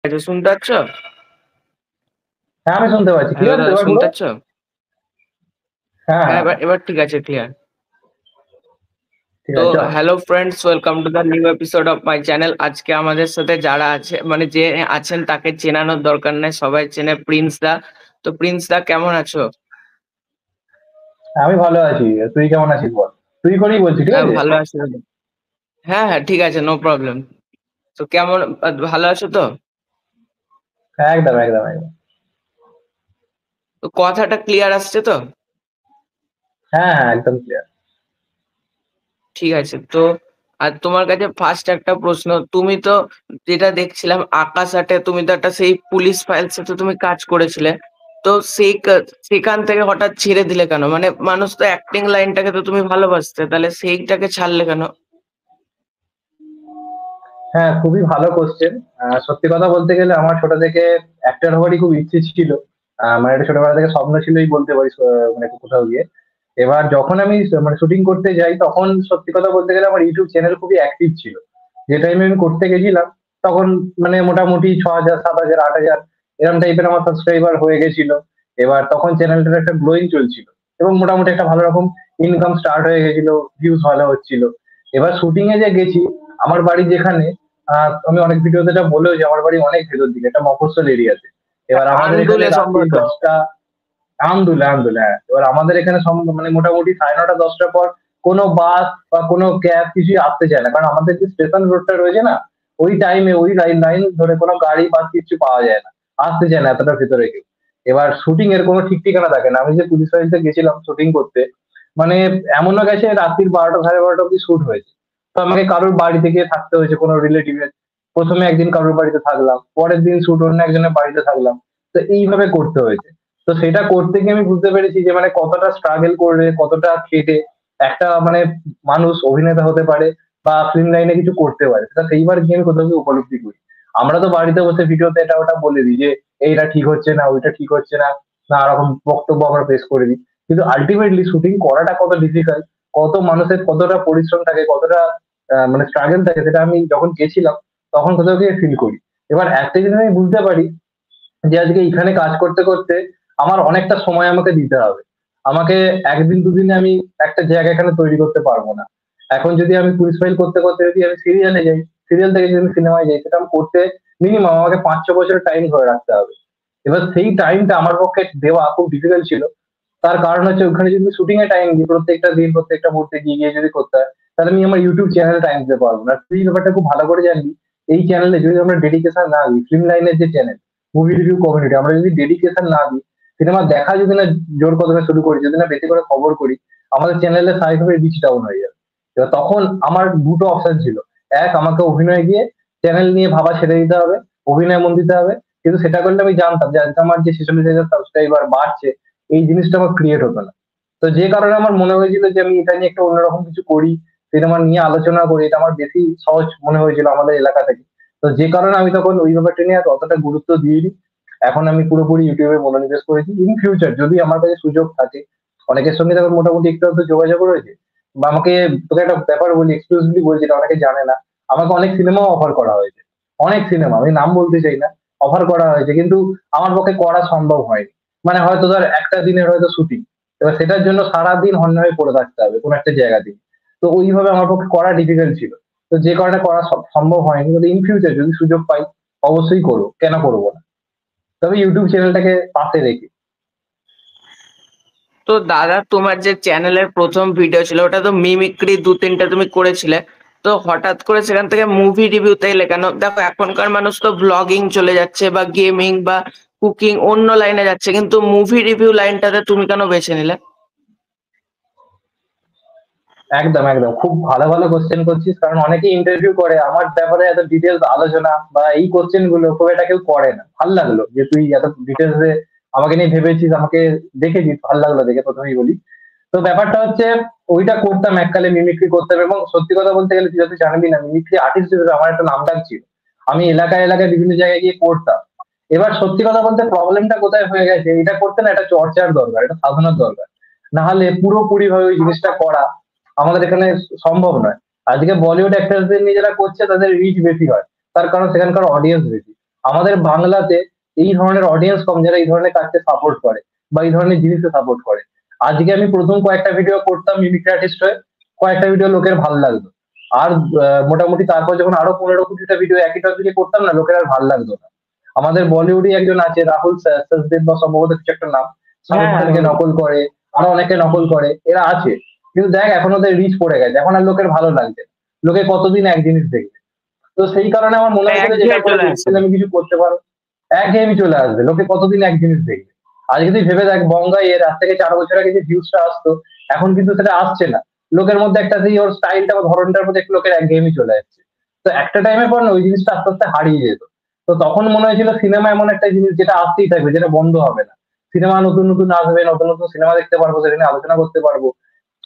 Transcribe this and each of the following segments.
আচ্ছা, শুনতে পাচ্ছ? হ্যাঁ, আমি শুনতে পাচ্ছি। হ্যালো ক্লিয়ার তো দাদা, এবার পুরো? শুনতে পাচ্ছ? হ্যাঁ, হ্যাঁ, হ্যাঁ, এবার হ্যাঁ। এবার ঠিক আছে, ক্লিয়ার। ঠিক তো আছে, চল। Hello friends, welcome to the new episode of my channel. আজকে আমাদের সাথে যারা আছে মানে যে আছেন তাকে চেনানোর দরকার নেই, সবাই চেনে প্রিন্স দা। তো প্রিন্স দা কেমন আছো? আমি ভালো আছি। তুই কেমন আছিস বল? তুই করেই বলছি, ঠিক হ্যাঁ, আছে? ভালো আছি দাদা। হ্যাঁ হ্যাঁ, ঠিক আছে, নো প্রবলেম। তো কেমন ভালো আছো তো? হ্যাঁ, একদম, একদম, একদম। তো কথাটা ক্লিয়ার আসছে তো? হ্যাঁ, হ্যাঁ, একদম ক্লিয়ার। ঠিক আছে। তো আর তোমার কাছে ফার্স্ট একটা প্রশ্ন, তুমি তো যেটা দেখছিলাম আকাশ আটে তুমি তো একটা সেই পুলিশ ফাইলস এ তো তুমি কাজ করেছিলে। তো সেখান থেকে হঠাৎ ছেড়ে দিলে কেন? মানে মানুষ তো অ্যাক্টিং লাইনটাকে তো তুমি ভালোবাসতে, তাহলে সেইটাকে ছাড়লে কেন? হ্যাঁ, খুবই ভালো কোশ্চেন। সত্যি কথা বলতে গেলে আমার ছোট থেকে অ্যাক্টর হওয়ারই খুব ইচ্ছে ছিল। মানে এটা ছোটবেলা থেকে স্বপ্ন ছিলই বলতে পারি, মানে কোথাও গিয়ে। এবার যখন আমি মানে শুটিং করতে যাই তখন সত্যি কথা বলতে গেলে আমার ইউটিউব চ্যানেল খুবই অ্যাক্টিভ ছিল। যে টাইমে আমি করতে গেছিলাম তখন মানে মোটামুটি 6,000, 7,000, 8,000 এরকম টাইপের আমার সাবস্ক্রাইবার হয়ে গেছিল। এবার তখন চ্যানেলটার একটা গ্রোয়িং চলছিল এবং মোটামুটি একটা ভালো রকম ইনকাম স্টার্ট হয়ে গেছিল, ভিউজ ভালো হচ্ছিল। এবার শুটিং এ যে গেছি, আমার বাড়ি যেখানে, আমি অনেক ভিডিওতে এটা বলেও যে আমার বাড়ি অনেক ভেতর দিকে, একটা মফস্বল এরিয়াতে। এবার আমাদের এখানে আন্দুলে রাত্রি সম্ভবত। 10টা। আলহামদুলিল্লাহ, আলহামদুলিল্লাহ, হ্যাঁ। এবার আমাদের এখানে মানে মোটামুটি 9:30, 10টার পর কোনো বাস বা কোনো ক্যাব কিছুই আসতে চায় না, কারণ আমাদের যে স্টেশন রোডটা রয়েছে না, ওই টাইমে ওই লাইন লাইন ধরে কোনো গাড়ি বাস কিছু পাওয়া যায় না, আসতে চায় না এতটা ভেতরে কেউ। এবার শুটিং এর কোনো ঠিক ঠিকানা থাকে না। আমি যে পুলিশ ফাঁড়িতে গেছিলাম শুটিং করতে, মানে এমনও গেছে রাত্রির 12টা, 12:30 অব্দি শুট হয়েছে। তো আমাকে কারোর বাড়িতে গিয়ে থাকতে হয়েছে, কোনো রিলেটিভের। প্রথমে একদিন কারোর বাড়িতে থাকলাম, পরের দিন শুট অন্য একজনের বাড়িতে থাকলাম। তো এইভাবে করতে হয়েছে। তো সেটা করতে গিয়ে আমি বুঝতে পেরেছি যে মানে কতটা স্ট্রাগল করে, কতটা খেটে একটা মানে মানুষ অভিনেতা হতে পারে বা ফিল্ম লাইনে কিছু করতে পারে, সেটা সেইবার গিয়ে আমি কোথাও গিয়ে উপলব্ধি করি। আমরা তো বাড়িতে বসে ভিডিওতে এটা ওটা বলে দিই যে এইটা ঠিক হচ্ছে না, ওইটা ঠিক হচ্ছে না, নানা রকম বক্তব্য আমরা পেশ করে দিই। কিন্তু আলটিমেটলি শুটিং করাটা কত ডিফিকাল্ট, কত মানুষের কতটা পরিশ্রম থাকে, কতটা মানে স্ট্রাগল থাকে, সেটা আমি যখন গেছিলাম তখন কোথাও গিয়ে ফিল করি। এবার একটা জিনিস আমি বুঝতে পারি যে আজকে এখানে কাজ করতে করতে আমার অনেকটা সময় আমাকে দিতে হবে। আমাকে একদিন দুদিনে আমি একটা জায়গা এখানে তৈরি করতে পারবো না। এখন যদি আমি পুলিশ ফাইল করতে করতে যদি আমি সিরিয়ালে যাই, সিরিয়াল থেকে যদি আমি সিনেমায় যাই, সেটা আমি করতে মিনিমাম আমাকে 5-6 বছরের টাইম ধরে রাখতে হবে। এবার সেই টাইমটা আমার পক্ষে দেওয়া খুব ডিফিকাল্ট ছিল। তার কারণ হচ্ছে ওখানে যদি শুটিং এ টাইম দিই, প্রত্যেকটা দিন প্রত্যেকটা মুহূর্তে গিয়ে গিয়ে যদি করতে হয়, তাহলে আমি আমার ইউটিউব চ্যানেলে টাইম দিতে পারবো না। তুই এই ব্যাপারটা খুব ভালো করে জানবি। এই চ্যানেলে যদি আমরা ডেডিকেশন না দিই, ফিল্ম লাইনের যে চ্যানেল, মুভি রিভিউ কমিউনিটি, আমরা যদি ডেডিকেশন না দিই, সিনেমা দেখা যদি না জোর কদমে শুরু করি, যদি না বেশি করে খবর করি, আমাদের চ্যানেলের স্বাভাবিকভাবে রিচ ডাউন হয়ে যাবে। এবার তখন আমার দুটো অপশন ছিল। এক, আমাকে অভিনয় গিয়ে চ্যানেল নিয়ে ভাবা ছেড়ে দিতে হবে, অভিনয় মন দিতে হবে। কিন্তু সেটা করলে আমি জানতাম যে আজকে আমার যে 46,000 সাবস্ক্রাইবার বাড়ছে, এই জিনিসটা আমার ক্রিয়েট হতো না। তো যে কারণে আমার মনে হয়েছিল যে আমি এটা নিয়ে একটা অন্যরকম কিছু করি, সিনেমা নিয়ে আলোচনা করি, এটা আমার বেশি সহজ মনে হয়েছিল আমাদের এলাকা থেকে। তো যে কারণে আমি তখন ওই ব্যাপারটা নিয়ে আর অতটা গুরুত্ব দিইনি। এখন আমি পুরোপুরি ইউটিউবে মনোনিবেশ করেছি। ইন ফিউচার যদি আমার কাছে সুযোগ থাকে, অনেকের সঙ্গে তখন মোটামুটি একটু আধটু যোগাযোগ রয়েছে, বা আমাকে, তোকে একটা ব্যাপার বলি, এক্সক্লুসিভলি বলছি, এটা অনেকে জানে না। আমাকে অনেক সিনেমাও অফার করা হয়েছে। অনেক সিনেমা, আমি নাম বলতে চাই না, অফার করা হয়েছে, কিন্তু আমার পক্ষে করা সম্ভব হয়নি। মানে হয়তো ধর একটা দিনের হয়তো শুটিং, এবার সেটার জন্য সারাদিন হন্য হয়ে পড়ে থাকতে হবে কোনো একটা জায়গা দিয়ে। তো ওইভাবে আমার পক্ষে করা ডিফিকাল্ট ছিল। তো যে কারণে করা সম্ভব হয়নি, কিন্তু ইন ফিউচার যদি সুযোগ পাই অবশ্যই করবো, কেন করবো না। তবে ইউটিউব চ্যানেলটাকে পাশে রেখে। তো দাদা, তোমার যে চ্যানেলের প্রথম ভিডিও ছিল ওটা তো মিমিক্রি 2-3টা তুমি করেছিলে। তো হঠাৎ করে সেখান থেকে মুভি রিভিউতে এলে কেন? দেখো এখনকার মানুষ তো ব্লগিং চলে যাচ্ছে বা গেমিং বা কুকিং অন্য লাইনে যাচ্ছে, কিন্তু মুভি রিভিউ লাইনটাতে তুমি কেন বেছে নিলে? একদম, একদম, খুব ভালো ভালো কোশ্চেন করছিস, কারণ অনেকেই ইন্টারভিউ করে আমার ব্যাপারে এত ডিটেলস আলোচনা বা এই কোশ্চেন গুলো খুব একটা কেউ করে না। ভাল লাগলো যে তুই এত ডিটেলস এ আমাকে নিয়ে ভেবেছিস, আমাকে দেখেছিস, ভাল লাগলো দেখে, প্রথমেই বলি। তো ব্যাপারটা হচ্ছে, ওইটা করতাম এককালে, মিমিক্রি করতাম, এবং সত্যি কথা বলতে গেলে তুই হয়তো জানবি না, মিমিক্রি আর্টিস্ট হিসেবে আমার একটা নামডাক ছিল। আমি এলাকায় এলাকায় বিভিন্ন জায়গায় গিয়ে করতাম। এবার সত্যি কথা বলতে প্রবলেমটা কোথায় হয়ে গেছে, এটা করতে না একটা চর্চার দরকার, এটা সাধনার দরকার। না হলে পুরোপুরি ভাবে ওই জিনিসটা করা আমাদের এখানে সম্ভব নয়। আজকে বলিউড অ্যাক্টরদের নিয়ে যারা করছে তাদের রিচ বেশি হয়, তার কারণ সেখানকার অডিয়েন্স বেশি। আমাদের বাংলাতে এই ধরনের অডিয়েন্স কম যারা এই ধরনের কাজকে সাপোর্ট করে বা এই ধরনের জিনিসকে সাপোর্ট করে। আজকে আমি প্রথম কয়েকটা ভিডিও করতাম মিমিক্রি আর্টিস্ট হয়ে, কয়েকটা ভিডিও লোকের ভালো লাগতো। আর মোটামুটি তারপর যখন আরো 15-20টা ভিডিও একই টপিকে করতাম না, লোকের আর ভালো লাগতো না। আমাদের বলিউডে একজন আছে রাহুল সচদেব বা সম্ভবত কিছু একটা নাম, শাহরুখ হ্যাঁ, হ্যাঁ, খানকে নকল করে, আরো অনেকে নকল করে, এরা আছে। কিন্তু দেখ এখন ওদের রিচ পড়ে গেছে, এখন আর লোকের ভালো লাগছে না। লোকে কতদিন এক জিনিস দেখবে। তো সেই কারণে আমার মনে হয়েছিল যেটা একঘেয়ে করে চলে আসে। ভবিষ্যতে আমি কিছু করতে পারবো। একঘেয়েমি চলে আসবে, লোকে কতদিন এক জিনিস দেখবে। আজকে তুই ভেবে দেখ বঙ্গাই এর আজ থেকে 4 বছর আগে যে ভিউজটা আসতো, এখন কিন্তু সেটা আসছে না। লোকের মধ্যে একটা সেই ওর স্টাইলটা বা ধরনটার মধ্যে একটু লোকের একঘেয়েমি চলে যাচ্ছে। তো একটা টাইমের পর না ওই জিনিসটা আস্তে আস্তে হারিয়ে যেত। তো তখন মনে হয়েছিল সিনেমা এমন একটা জিনিস যেটা আসতেই থাকবে, যেটা বন্ধ হবে না। সিনেমা নতুন নতুন আসবে, নতুন নতুন সিনেমা দেখতে পারবো, সেটা নিয়ে আলোচনা করতে পারবো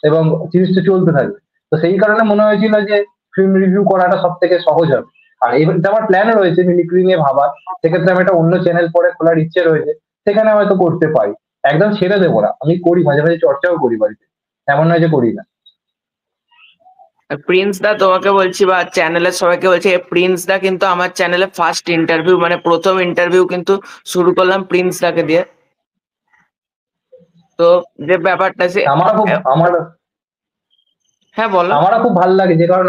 এবং জিনিসটা চলতে থাকবে। তো সেই কারণে মনে হয়েছিল যে ফিল্ম রিভিউ করাটা সব থেকে সহজ হবে। আর এটা আমার প্ল্যান রয়েছে মিমিক্রি নিয়ে ভাবার। সেক্ষেত্রে আমি একটা অন্য চ্যানেল পরে খোলার ইচ্ছে রয়েছে, সেখানে হয়তো করতে পারি। একদম ছেড়ে দেবো না, আমি করি, মাঝে মাঝে চর্চাও করি বাড়িতে, এমন নয় যে করি না। আর প্রিন্স দা তোমাকে বলছি বা চ্যানেলের সবাইকে বলছি, প্রিন্স দা কিন্তু আমার চ্যানেলে ফার্স্ট ইন্টারভিউ, মানে প্রথম ইন্টারভিউ কিন্তু শুরু করলাম প্রিন্স দাকে দিয়ে। তো যে ব্যাপারটা সে আমারও খুব আমার হ্যাঁ, বলো। আমারও খুব ভালো লাগে যে কারণ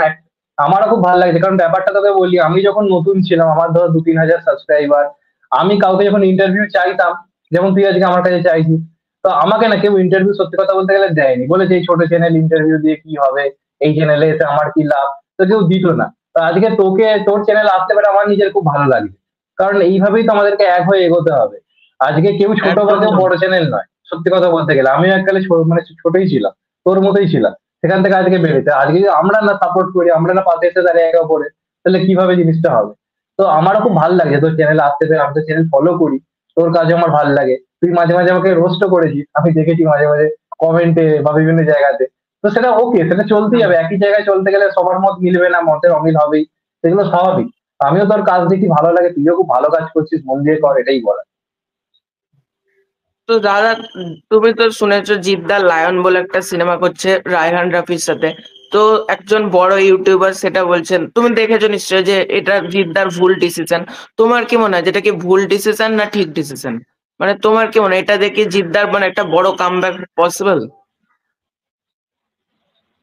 আমারও খুব ভালো লাগছে কারণ ব্যাপারটা তোকে বলি, আমি যখন নতুন ছিলাম, আমার ধর 2-3 হাজার সাবস্ক্রাইবার, আমি কাউকে যখন ইন্টারভিউ চাইতাম, যেমন তুই আজকে আমার কাছে চাইছিস, তো আমাকে না কেউ ইন্টারভিউ সত্যি কথা বলতে গেলে দেয়নি, বলেছে এই ছোট চ্যানেল ইন্টারভিউ দিয়ে কি হবে, এই চ্যানেলে এসে আমার কি লাভ। তো কেউ দিত না। তো আজকে তোর চ্যানেল আসতে পারে আমার নিজের খুব ভালো লাগছে। কারণ এইভাবেই তো আমাদেরকে এক হয়ে এগোতে হবে। আজকে কেউ ছোট বা একদম। কেউ বড় চ্যানেল নয়, সত্যি কথা বলতে গেলে আমিও এককালে মানে ছোটই ছিলাম, তোর মতোই ছিলাম। সেখান থেকে আজকে বেড়েছে। আজকে যদি আমরা না সাপোর্ট করি, আমরা না পাশে এসে দাঁড়িয়ে একে অপরের, তাহলে কিভাবে জিনিসটা হবে। তো আমারও খুব ভালো লাগছে তোর চ্যানেলে আসতে পেরে, আমি তো চ্যানেল ফলো করি, তোর কাজে আমার ভালো লাগে। তুই মাঝে মাঝে আমাকে রোস্টও করেছিস, আমি দেখেছি মাঝে মাঝে কমেন্টে বা বিভিন্ন জায়গাতে। তো সেটা ওকে, সেটা চলতেই হুম। হবে, একই জায়গায় চলতে গেলে সবার মত মিলবে না, মতের অমিল হবেই, সেগুলো স্বাভাবিক। আমিও তোর কাজ দেখি ভালো লাগে, তুইও খুব ভালো কাজ করছিস, মন দিয়ে কর, এটাই বলা। তো দাদা, তুমি তো শুনেছো জিদ্দার লায়ন বলে একটা সিনেমা করছে রায়হান রাফির সাথে। তো একজন বড় ইউটিউবার সেটা বলছেন, তুমি দেখেছো নিশ্চয়ই যে এটা জিদ্দার ভুল ডিসিশন। তোমার কি মনে হয় যেটা কি ভুল ডিসিশন না ঠিক ডিসিশন? মানে তোমার কি মনে হয় এটা দেখে জিদ্দার মানে একটা বড় কামব্যাক পসিবল?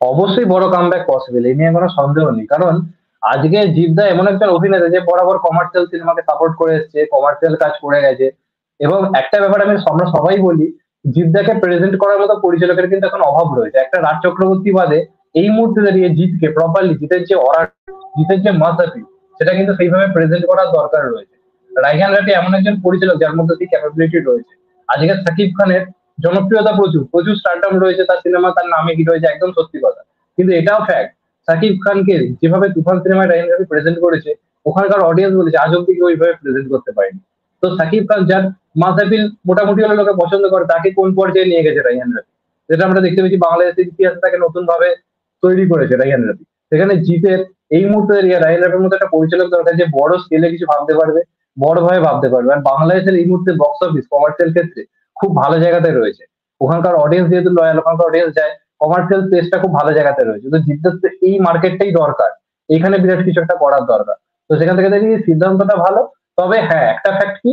অবশ্যই বড় কামব্যাক পসিবল, এই নিয়ে কোনো সন্দেহ নেই। কারণ আজকে জিদ্দা এমন একজন অভিনেতা যে বরাবর কমার্শিয়াল সিনেমাকে সাপোর্ট করে এসেছে, কমার্শিয়াল কাজ করে গেছে। এবং একটা ব্যাপার আমরা সবাই বলি, জিদ্দাকে প্রেজেন্ট করার মতো পরিচালকের কিন্তু এখন অভাব রয়েছে। একটা রাজ চক্রবর্তী বাদে এই মুহূর্তে দাঁড়িয়ে জিতকে প্রপারলি, জিতের যে অরা, জিতের যে মাসাফি, সেটা কিন্তু সেইভাবে প্রেজেন্ট করার দরকার রয়েছে। রাইহান রাফি এমন একজন পরিচালক যার মধ্যে সেই ক্যাপাবিলিটি রয়েছে। আজকে সাকিব খানের জনপ্রিয়তা প্রচুর, প্রচুর স্টারডাম রয়েছে তার সিনেমা, তার নামে কি রয়েছে, একদম সত্যি কথা। কিন্তু এটাও ফ্যাক্ট, সাকিব খানকে যেভাবে তুফান সিনেমায় রাহিন রাফি প্রেজেন্ট করেছে, ওখানকার অডিয়েন্স বলেছে আজ অব্দি কেউ ওইভাবে প্রেজেন্ট করতে পারেনি। তো সাকিব খান যার মাস অ্যাপিল মোটামুটি হলে লোকে পছন্দ করে, তাকে কোন পর্যায়ে নিয়ে গেছে রাইহান রাফি, যেটা আমরা দেখতে পেয়েছি বাংলাদেশের ইতিহাসে তাকে নতুন ভাবে তৈরি করেছে রাইহান রাফি। সেখানে জিতের এই মুহূর্তে রাহিন রাফির মতো একটা পরিচালক দরকার যে বড় স্কেলে কিছু ভাবতে পারবে, বড় ভাবে ভাবতে পারবে। আর বাংলাদেশের এই মুহূর্তে বক্স অফিস কমার্শিয়াল ক্ষেত্রে খুব ভালো জায়গাতে রয়েছে। ওখানকার অডিয়েন্স যেহেতু লয়াল, ওখানকার অডিয়েন্স যায়, কমার্শিয়াল স্পেসটা খুব ভালো জায়গাতে রয়েছে। তো জিদ্দার তো এই মার্কেটটাই দরকার, এখানে বিরাট কিছু একটা করার দরকার। তো সেখান থেকে দেখি সিদ্ধান্তটা ভালো। তবে হ্যাঁ, একটা ফ্যাক্ট কি,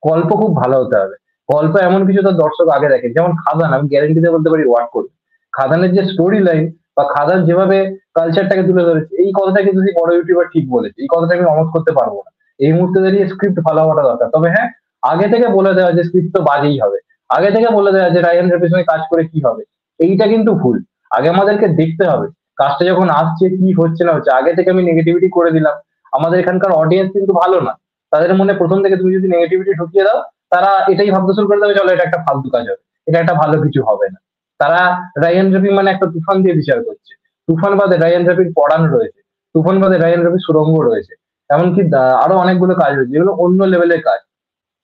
গল্প খুব ভালো হতে হবে। গল্প এমন কিছু তার দর্শক আগে দেখে, যেমন খাদান, আমি গ্যারেন্টি দিয়ে বলতে পারি ওয়ার্ক করবে। খাদানের যে স্টোরি লাইন বা খাদান যেভাবে কালচারটাকে তুলে ধরেছে, এই কথাটা কিন্তু সেই বড় ইউটিউবার ঠিক বলেছে, এই কথাটা আমি অমত করতে পারবো না। এই মুহূর্তে দাঁড়িয়ে স্ক্রিপ্ট ভালো হওয়াটা দরকার। তবে হ্যাঁ, আগে থেকে বলে দেওয়া যে স্ক্রিপ্ট তো বাজেই হবে, আগে থেকে বলে দেওয়া যে রায়ান রাফির সঙ্গে কাজ করে কি হবে, এইটা কিন্তু ভুল। আগে আমাদেরকে দেখতে হবে কাজটা যখন আসছে কি হচ্ছে না হচ্ছে, আগে থেকে আমি নেগেটিভিটি করে দিলাম, আমাদের এখানকার অডিয়েন্স কিন্তু ভালো না। তাদের মনে প্রথম থেকে তুমি যদি নেগেটিভিটি ঢুকিয়ে দাও, তারা এটাই ভাবতে শুরু করে দেবে, চলো এটা একটা ফালতু কাজ হবে, এটা একটা ভালো কিছু হবে না। তারা রায়ান রফি মানে একটা তুফান দিয়ে বিচার করছে। তুফান বাদে রায়ান রফির পড়ান রয়েছে, তুফান বাদে রায়ান রফির সুরঙ্গ রয়েছে, এমনকি আরো অনেকগুলো কাজ রয়েছে যেগুলো অন্য লেভেলের কাজ।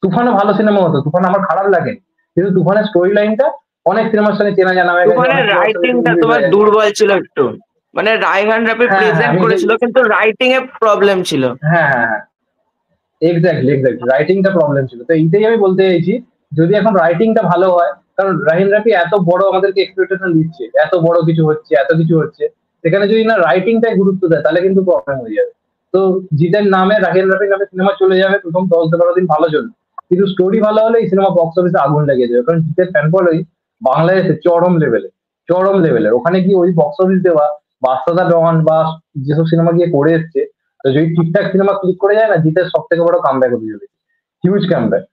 তুফানও ভালো সিনেমা হতো, তুফান আমার খারাপ লাগেনি, কিন্তু তুফানের স্টোরি লাইনটা অনেক সিনেমার সঙ্গে চেনা জানা হয়ে গেছে, তোমার অনেক সিনেমার সঙ্গে রাইটিংটা রিলেট তোমার হয়ে গেছে। দুর্বল ছিল একটু। মানে রায়হান রাফি হ্যাঁ হ্যাঁ প্রেজেন্ট আমি সেই করেছিল কিন্তু রাইটিং এ প্রবলেম ছিল। হ্যাঁ হ্যাঁ হ্যাঁ, এক্স্যাক্টলি এক্স্যাক্টলি, রাইটিংটা প্রবলেম ছিল। তো এইটাই আমি বলতে চাইছি, যদি এখন রাইটিংটা ভালো হয়, কারণ রাহিন রাফি এত বড় আমাদেরকে এক্সপেকটেশন দিচ্ছে, এত বড় কিছু হচ্ছে, এত কিছু হচ্ছে, সেখানে যদি না রাইটিংটাই গুরুত্ব দেয়, তাহলে কিন্তু প্রবলেম হয়ে যাবে। তো জিতের নামে রাখেল রাফির নামে সিনেমা চলে যাবে, প্রথম 10-12 দিন ভালো চলবে, কিন্তু স্টোরি ভালো হলে এই সিনেমা বক্স অফিসে আগুন লেগে যাবে, কারণ জিতের ফ্যান ফলোয়িং বাংলাদেশে চরম লেভেলের। ওখানে কি ওই বক্স অফিস দেওয়া বাদশাদা ডন বা যেসব সিনেমা গিয়ে করে এসছে, তো যদি ঠিকঠাক সিনেমা ক্লিক করে যায় না, জিতের সব থেকে বড় কামব্যাক হতে চলেছে, হিউজ কামব্যাক।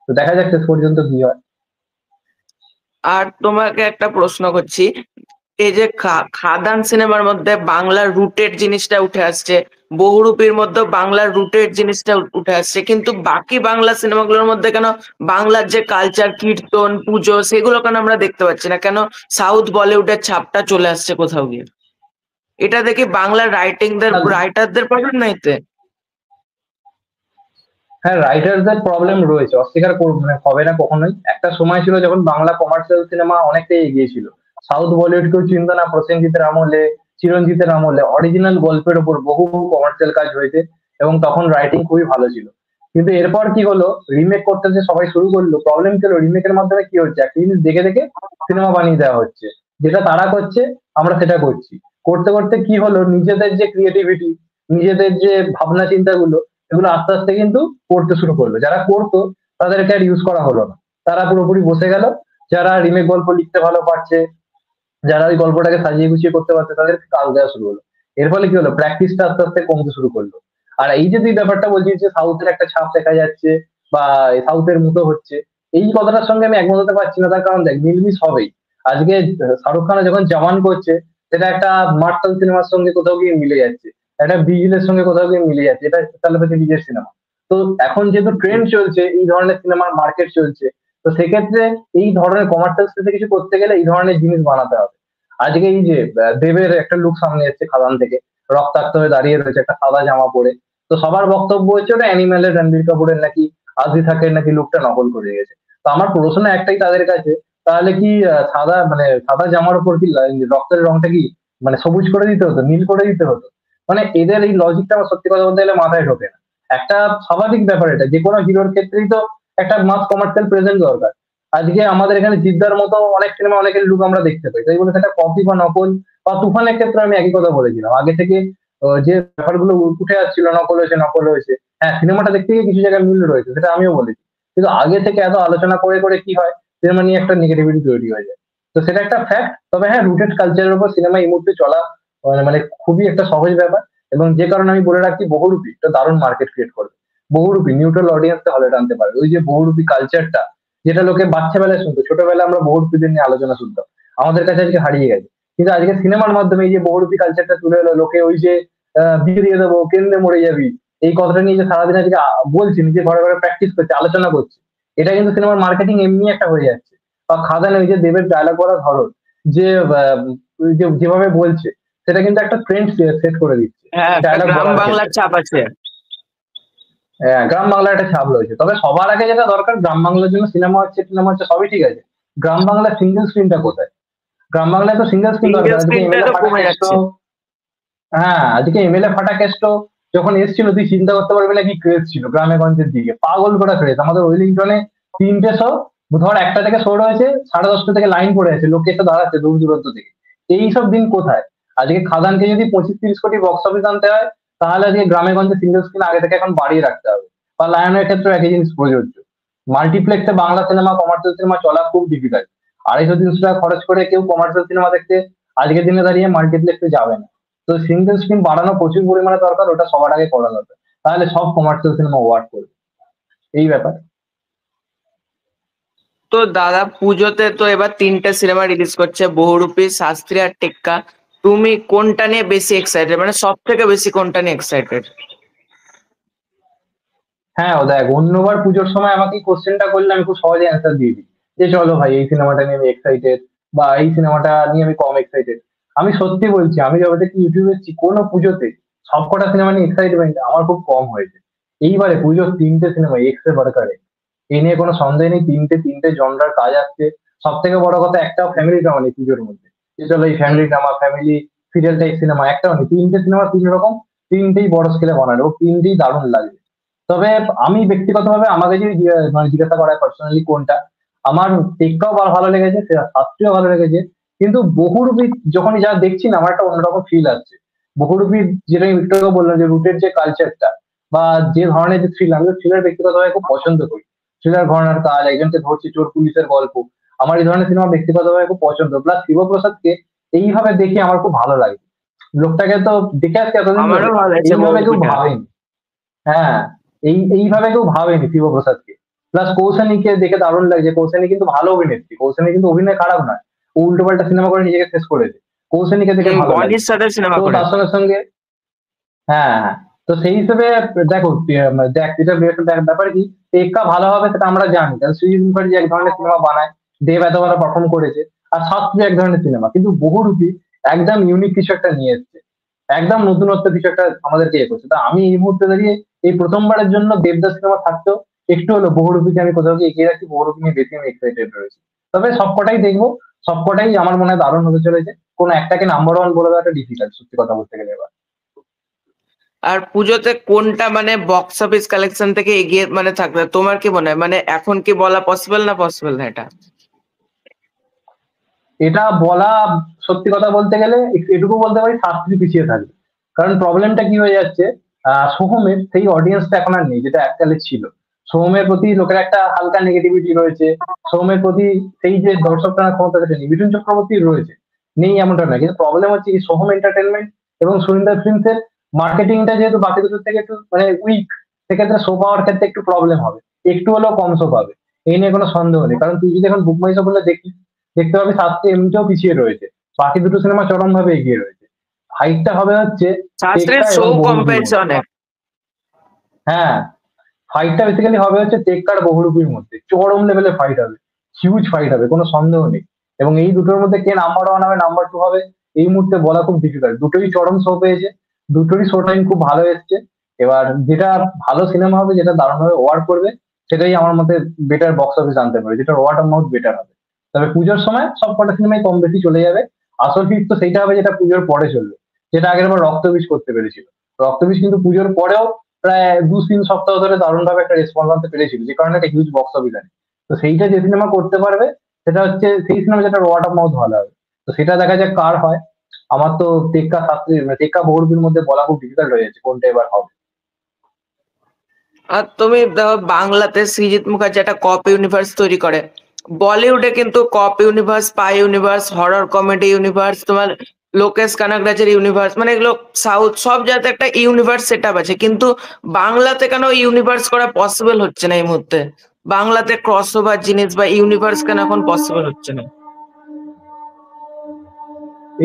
তো দেখা যাক শেষ পর্যন্ত কি হয়। আর তোমাকে একটা প্রশ্ন করছি, এই যে খাদান সিনেমার মধ্যে বাংলার রুটেড জিনিসটা উঠে আসছে, বহুরূপীর মধ্যে বাংলার রুটেড জিনিসটা উঠে আসছে, কিন্তু বাকি বাংলা সিনেমাগুলোর মধ্যে কেন বাংলার যে কালচার, কীর্তন, পুজো, সেগুলো কেন আমরা দেখতে পাচ্ছি না? কেন সাউথ বলিউডের ছাপটা চলে আসছে কোথাও গিয়ে? এটা দেখি বাংলার রাইটারদের প্রবলেম নাই তে? হ্যাঁ, রাইটারদের প্রবলেম রয়েছে, অস্বীকার করব মানে হবে না কখনোই। একটা সময় ছিল যখন বাংলা কমার্শিয়াল সিনেমা অনেকটাই এগিয়ে ছিল, সাউথ বলিউড কেউ চিনত না। প্রসেনজিতের আমলে, চিরঞ্জিতের আমলে অরিজিনাল গল্পের উপর বহু কমার্শিয়াল কাজ হয়েছে, এবং তখন রাইটিং খুবই ভালো ছিল। কিন্তু এরপর কি হলো, রিমেক করতে যে সবাই শুরু করলো, প্রবলেম ছিল রিমেকের মাধ্যমে কি হচ্ছে, একটা জিনিস দেখে দেখে সিনেমা বানিয়ে দেওয়া হচ্ছে, যেটা তারা করছে আমরা সেটা করছি। করতে করতে কি হলো, নিজেদের যে ক্রিয়েটিভিটি, নিজেদের যে ভাবনা চিন্তাগুলো, এগুলো আস্তে আস্তে কিন্তু করতে শুরু করলো। যারা করতো তাদেরকে আর ইউজ করা হলো না, তারা পুরোপুরি বসে গেল। যারা রিমেক গল্প লিখতে ভালো পারছে, যারা ওই গল্পটাকে সাজিয়ে গুছিয়ে করতে পারছে, তাদেরকে কাজ দেওয়া শুরু হলো। এর ফলে কি হলো, প্র্যাকটিসটা আস্তে আস্তে কমতে শুরু করলো। আর এই যে তুই ব্যাপারটা বলছিস যে সাউথের একটা ছাপ দেখা যাচ্ছে বা সাউথের মতো হচ্ছে, এই কথাটার সঙ্গে আমি একমত হতে পারছি না। তার কারণ দেখ, মিলমিশ হবেই। আজকে শাহরুখ খান যখন জওয়ান করছে, সেটা একটা মার্শাল সিনেমার সঙ্গে কোথাও গিয়ে মিলে যাচ্ছে, একটা বিজিলের সঙ্গে কোথাও গিয়ে মিলে যাচ্ছে, এটা তাহলে হচ্ছে নিজের সিনেমা। তো এখন যেহেতু ট্রেন্ড চলছে, এই ধরনের সিনেমার মার্কেট চলছে, তো সেক্ষেত্রে এই ধরনের কমার্শিয়াল স্পেসে কিছু করতে গেলে এই ধরনের জিনিস বানাতে হবে। আজকে এই যে দেবের একটা লুক সামনে এসেছে খাদান থেকে, রক্তাক্ত হয়ে দাঁড়িয়ে রয়েছে একটা সাদা জামা পরে। তো সবার বক্তব্য হচ্ছে ওটা অ্যানিমেলের রণবীর কাপুরের নাকি, আজলি থাকের নাকি লুকটা নকল করে গেছে। তো আমার প্রশ্ন একটাই তাদের কাছে, তাহলে কি সাদা মানে সাদা জামার উপর কি রক্তের রংটা কি মানে সবুজ করে দিতে হতো, নীল করে দিতে হতো? মানে এদের এই লজিকটা আমার সত্যি কথা বলতে গেলে মাথায় ঢোকে না। একটা স্বাভাবিক ব্যাপার, এটা যে কোনো হিরোর ক্ষেত্রেই তো একটা মাস কমার্শিয়াল প্রেজেন্ট দরকার। আজকে আমাদের এখানে জিদ্দার মতো অনেক সিনেমা অনেকের লুক আমরা দেখতে পাই, তাই বলে সেটা কপি বা নকল। বা তুফানের ক্ষেত্রে আমি একই কথা বলেছিলাম আগে থেকে, যে ব্যাপারগুলো উঠে আসছিল নকল হয়েছে নকল হয়েছে। হ্যাঁ, সিনেমাটা দেখতে গিয়ে কিছু জায়গায় মিল রয়েছে, সেটা আমিও বলেছি। কিন্তু আগে থেকে এত আলোচনা করে করে কি হয়, সিনেমা নিয়ে একটা নেগেটিভিটি তৈরি হয়ে যায়। তো সেটা একটা ফ্যাক্ট। তবে হ্যাঁ, রুটেড কালচারের উপর সিনেমা এই মুহূর্তে চলা মানে খুবই একটা সহজ ব্যাপার। এবং যে কারণে আমি বলে রাখছি, বহুরূপী একটা দারুণ মার্কেট ক্রিয়েট করবে। বহুরূপী নিউট্রাল অডিয়েন্সকে হলে টানতে পারবে। ওই যে বহুরূপী কালচারটা, যেটা লোকে বাচ্চা বেলায় শুনতো, ছোটবেলায় আমরা বহুরূপীদের নিয়ে আলোচনা শুনতাম, আমাদের কাছে আজকে হারিয়ে গেছে। কিন্তু আজকে সিনেমার মাধ্যমে এই যে বহুরূপী কালচারটা তুলে এলো, লোকে ওই যে বিয়ে দিয়ে দেবো, কেন্দ্রে মরে যাবি, এই কথাটা নিয়ে যে সারাদিন আজকে বলছে, নিজে ঘরে ঘরে প্র্যাকটিস করছে, আলোচনা করছে, এটা কিন্তু সিনেমার মার্কেটিং এমনি একটা হয়ে যাচ্ছে। বা খাদানে ওই যে দেবের ডায়লগ করার ধরন, যে ওই যে যেভাবে বলছে, সেটা কিন্তু একটা ট্রেন্ড সেট করে দিচ্ছে হ্যাঁ, একটা ডায়লগ গ্রাম বলার বাংলার ক্ষেত্রে। ছাপ আছে। হ্যাঁ, গ্রাম বাংলার একটা ছাপ রয়েছে। তবে সবার আগে যেটা দরকার, গ্রাম বাংলার জন্য সিনেমা হচ্ছে সবই ঠিক আছে, গ্রাম বাংলার সিঙ্গেল স্ক্রিনটা কোথায়? গ্রাম বাংলায় তো সিঙ্গেল স্ক্রিন সিঙ্গেল দরকার। আজকে স্ক্রিনটা এমএলএ তো ফাটা কমে কেষ্ট, যাচ্ছে। হ্যাঁ আজকে এমএলএ ফাটা কেষ্ট যখন এসেছিল, তুই চিন্তা করতে পারবি না কি ক্রেজ ছিল গ্রামে গঞ্জের দিকে, পাগল করা ক্রেজ। আমাদের ওয়েলিংটনে 3টে শো, ধর একটা থেকে শো রয়েছে, 10:30 থেকে লাইন পড়ে আছে, লোকে এসে দাঁড়াচ্ছে দূর দূরান্ত থেকে। এইসব দিন কোথায়? আজকে খাদানকে যদি 25-30 কোটি বক্স অফিস আনতে হয়, তাহলে আজকে গ্রামে গঞ্জে সিঙ্গেল স্ক্রিন আগে থেকে এখন বাড়িয়ে রাখতে হবে। বা লায়নের ক্ষেত্রে একই জিনিস প্রযোজ্য। মাল্টিপ্লেক্সে বাংলা সিনেমা, কমার্শিয়াল সিনেমা চলা খুব ডিফিকাল্ট। 250-300 টাকা খরচ করে কেউ কমার্শিয়াল সিনেমা দেখতে আজকের দিনে দাঁড়িয়ে মাল্টিপ্লেক্সে যাবে না। তো সিঙ্গেল স্ক্রিন বাড়ানো প্রচুর পরিমাণে দরকার, ওটা সবার আগে করা দরকার। তাহলে সব কমার্শিয়াল সিনেমা ওয়ার্ক করবে, এই ব্যাপার। তো দাদা, পুজোতে তো এবার 3টে সিনেমা রিলিজ করছে, বহুরূপী, শাস্ত্রী আর টেক্কা। তুমি কোনটা নিয়ে বেশি এক্সাইটেড, মানে সব থেকে বেশি কোনটা নিয়ে এক্সাইটেড? হ্যাঁ, ও দেখ, অন্যবার পুজোর সময় আমাকে কোশ্চেনটা করলে আমি খুব সহজে অ্যান্সার দিয়ে দিই, যে চলো ভাই এই সিনেমাটা নিয়ে আমি এক্সাইটেড, বা এই সিনেমাটা নিয়ে আমি কম এক্সাইটেড। আমি সত্যি বলছি, আমি যবে থেকে ইউটিউবে এসেছি, কোনো পুজোতে সবকটা সিনেমা নিয়ে এক্সাইটমেন্ট আমার খুব কম হয়েছে। এইবারে পুজোর 3টে সিনেমা এক্সে বারকারে, এই নিয়ে কোনো সন্দেহ নেই, তিনটে তিনটে জনরার কাজ আসছে। সব থেকে বড় কথা, একটাও ফ্যামিলি ড্রামা নেই পুজোর মধ্যে, যে চলো এই family drama, family serial type cinema একটাও নেই। 3টে সিনেমা 3 রকম, তিনটেই বড় স্কেলে বানানো, ও তিনটেই দারুণ লাগে। তবে আমি ব্যক্তিগতভাবে, আমাকে যদি মানে জিজ্ঞাসা করা পার্সোনালি কোনটা, আমার টেক্কাও ভালো লেগেছে, শাস্ত্রীয় ভালো লেগেছে। কিন্তু বহুরূপী যখনই যা দেখছি না, আমার একটা অন্যরকম ফিল আসছে। বহুরূপী, যেটা আমি একটু আগে বললাম যে রুটের যে কালচারটা বা যে ধরনের যে থ্রিলার, আমি থ্রিলার ব্যক্তিগতভাবে খুব পছন্দ করি। থ্রিলার ঘরানার কাজ, একজনকে ধরছে চোর পুলিশের গল্প, আমার এই ধরনের সিনেমা ব্যক্তিগতভাবে খুব পছন্দ। প্লাস শিবপ্রসাদকে এইভাবে দেখে আমার খুব ভালো লাগে। লোকটাকে তো দেখে আসছি এতদিন ধরে, আমারও ভালো লাগছে এইভাবে কেউ বহুরূপীটা। ভাবেনি। হ্যাঁ, এইভাবে কেউ ভাবেনি শিবপ্রসাদকে। প্লাস কৌশানীকে দেখে দারুণ লাগছে, কৌশানী কিন্তু ভালো অভিনেত্রী, কৌশানী কিন্তু অভিনয় খারাপ নয়, ও উল্টো পাল্টা সিনেমা করে নিজেকে শেষ করেছে। কৌশানীকে দেখে ভালো বনির লাগছে। সাথে সিনেমা তো করে। তার সঙ্গে সঙ্গে হ্যাঁ, হ্যাঁ। তো সেই হিসেবে দেখো, দেখ যেটা ব্যাপার কি, টেক্কা ভালো হবে সেটা আমরা জানি, কারণ সৃজিত মুখার্জি এক ধরনের সিনেমা বানায়, দেব এত ভালো পারফর্ম করেছে, আর শাস্ত্রী এক ধরনের সিনেমা, কিন্তু বহুরূপী একদম ইউনিক কিছু একটা নিয়ে এসছে, একদম নতুনত্ব কিছু একটা আমাদেরকে ইয়ে করছে। তা আমি এই মুহূর্তে দাঁড়িয়ে এই প্রথমবারের জন্য দেবদাস সিনেমা থাকতেও একটু হলো বহুরূপীকে আমি কোথাও গিয়ে এগিয়ে রাখি, বহুরূপী নিয়ে বেশি আমি এক্সাইটেড রয়েছি। তবে সবকটাই দেখবো, সবকটাই আমার মনে হয় দারুণ হতে চলেছে। কোনো একটাকে নাম্বার ওয়ান বলে দেওয়াটা ডিফিকাল্ট, সত্যি কথা বলতে গেলে এবার। আর পুজোতে কোনটা মানে বক্স অফিস কালেকশন থেকে এগিয়ে মানে থাকবে তোমার কি মনে হয়, মানে এখন কি বলা পসিবল না পসিবল না এটা? এটা বলা, সত্যি কথা বলতে গেলে এটুকু বলতে পারি শাস্ত্রী পিছিয়ে থাকবে। কারণ প্রবলেমটা কি হয়ে যাচ্ছে, সোহমের সেই অডিয়েন্সটা এখন আর নেই যেটা এককালে ছিল। সোহমের প্রতি লোকের একটা হালকা নেগেটিভিটি রয়েছে, সোহমের প্রতি সেই যে দর্শক টানার ক্ষমতা সেটা নেই। মিঠুন চক্রবর্তীর রয়েছে, নেই এমনটা না, কিন্তু প্রবলেম হচ্ছে কি, সোহম এন্টারটেনমেন্ট এবং সুরিন্দর ফিল্মস এর মার্কেটিংটা যেহেতু বাকি দুটোর থেকে একটু মানে উইক, সেক্ষেত্রে শো পাওয়ার ক্ষেত্রে একটু প্রবলেম হবে, একটু হলেও কম শো পাবে, এই নিয়ে কোনো সন্দেহ নেই। কারণ তুই যদি এখন বুক মাই শো বলে দেখি, দেখতে পাবি শাস্ত্রী এমনিতেও পিছিয়ে রয়েছে, বাকি দুটো সিনেমা চরম ভাবে এগিয়ে রয়েছে। ফাইটটা হবে হচ্ছে শাস্ত্রীর টেক্কা শো এবং কম বহুরূপীর পেয়েছে মধ্যে। অনেক। হ্যাঁ, ফাইটটা বেসিক্যালি হবে হচ্ছে টেক্কা আর বহুরূপীর মধ্যে, চরম লেভেলের ফাইট হবে, হিউজ ফাইট হবে, কোনো সন্দেহ নেই। এবং এই দুটোর মধ্যে কে নাম্বার ওয়ান হবে নাম্বার টু হবে এই মুহূর্তে বলা খুব ডিফিকাল্ট। দুটোই চরম শো পেয়েছে, দুটোরই শো টাইম খুব ভালো এসছে। এবার যেটা ভালো সিনেমা হবে, যেটা দারুণভাবে ওয়ার্ক করবে, সেটাই আমার মতে বেটার বক্স অফিস আনতে পারে, যেটা ওয়ার্ড অফ মাউথ বেটার হবে। তবে পুজোর সময় সব কটা সিনেমাই কম বেশি চলে যাবে। আসল হিট তো সেইটা হবে যেটা পুজোর পরে চলবে, যেটা আগের বার রক্তবীজ করতে পেরেছিল। রক্তবীজ কিন্তু পুজোর পরেও প্রায় ২-৩ সপ্তাহ ধরে দারুণভাবে একটা রেসপন্স আনতে পেরেছিল, যে কারণে একটা হিউজ বক্স অফিস আনে। তো সেইটা যে সিনেমা করতে পারবে, সেটা হচ্ছে সেই সিনেমা যেটা ওয়ার্ড অফ মাউথ ভালো হবে। তো সেটা দেখা যাক কার হয়। আমার তো টেক্কা শাস্ত্রী মানে টেক্কা বহুরূপীর মধ্যে বলা খুব ডিফিকাল্ট হয়ে যাচ্ছে কোনটা এবার হবে। আর তুমি দেখো বাংলাতে সৃজিত মুখার্জি একটা কপ ইউনিভার্স তৈরি করে, বলিউডে কিন্তু cop universe, spy universe, horror comedy universe, তোমার লোকেশ কানাগরাজের ইউনিভার্স, মানে এগুলো সাউথ সব জায়গাতে একটা ইউনিভার্স সেট আপ আছে, কিন্তু বাংলাতে কেন ইউনিভার্স করা পসিবল হচ্ছে না এই মুহূর্তে? বাংলাতে ক্রস ওভার জিনিস বা ইউনিভার্স কেন এখন পসিবল হচ্ছে না?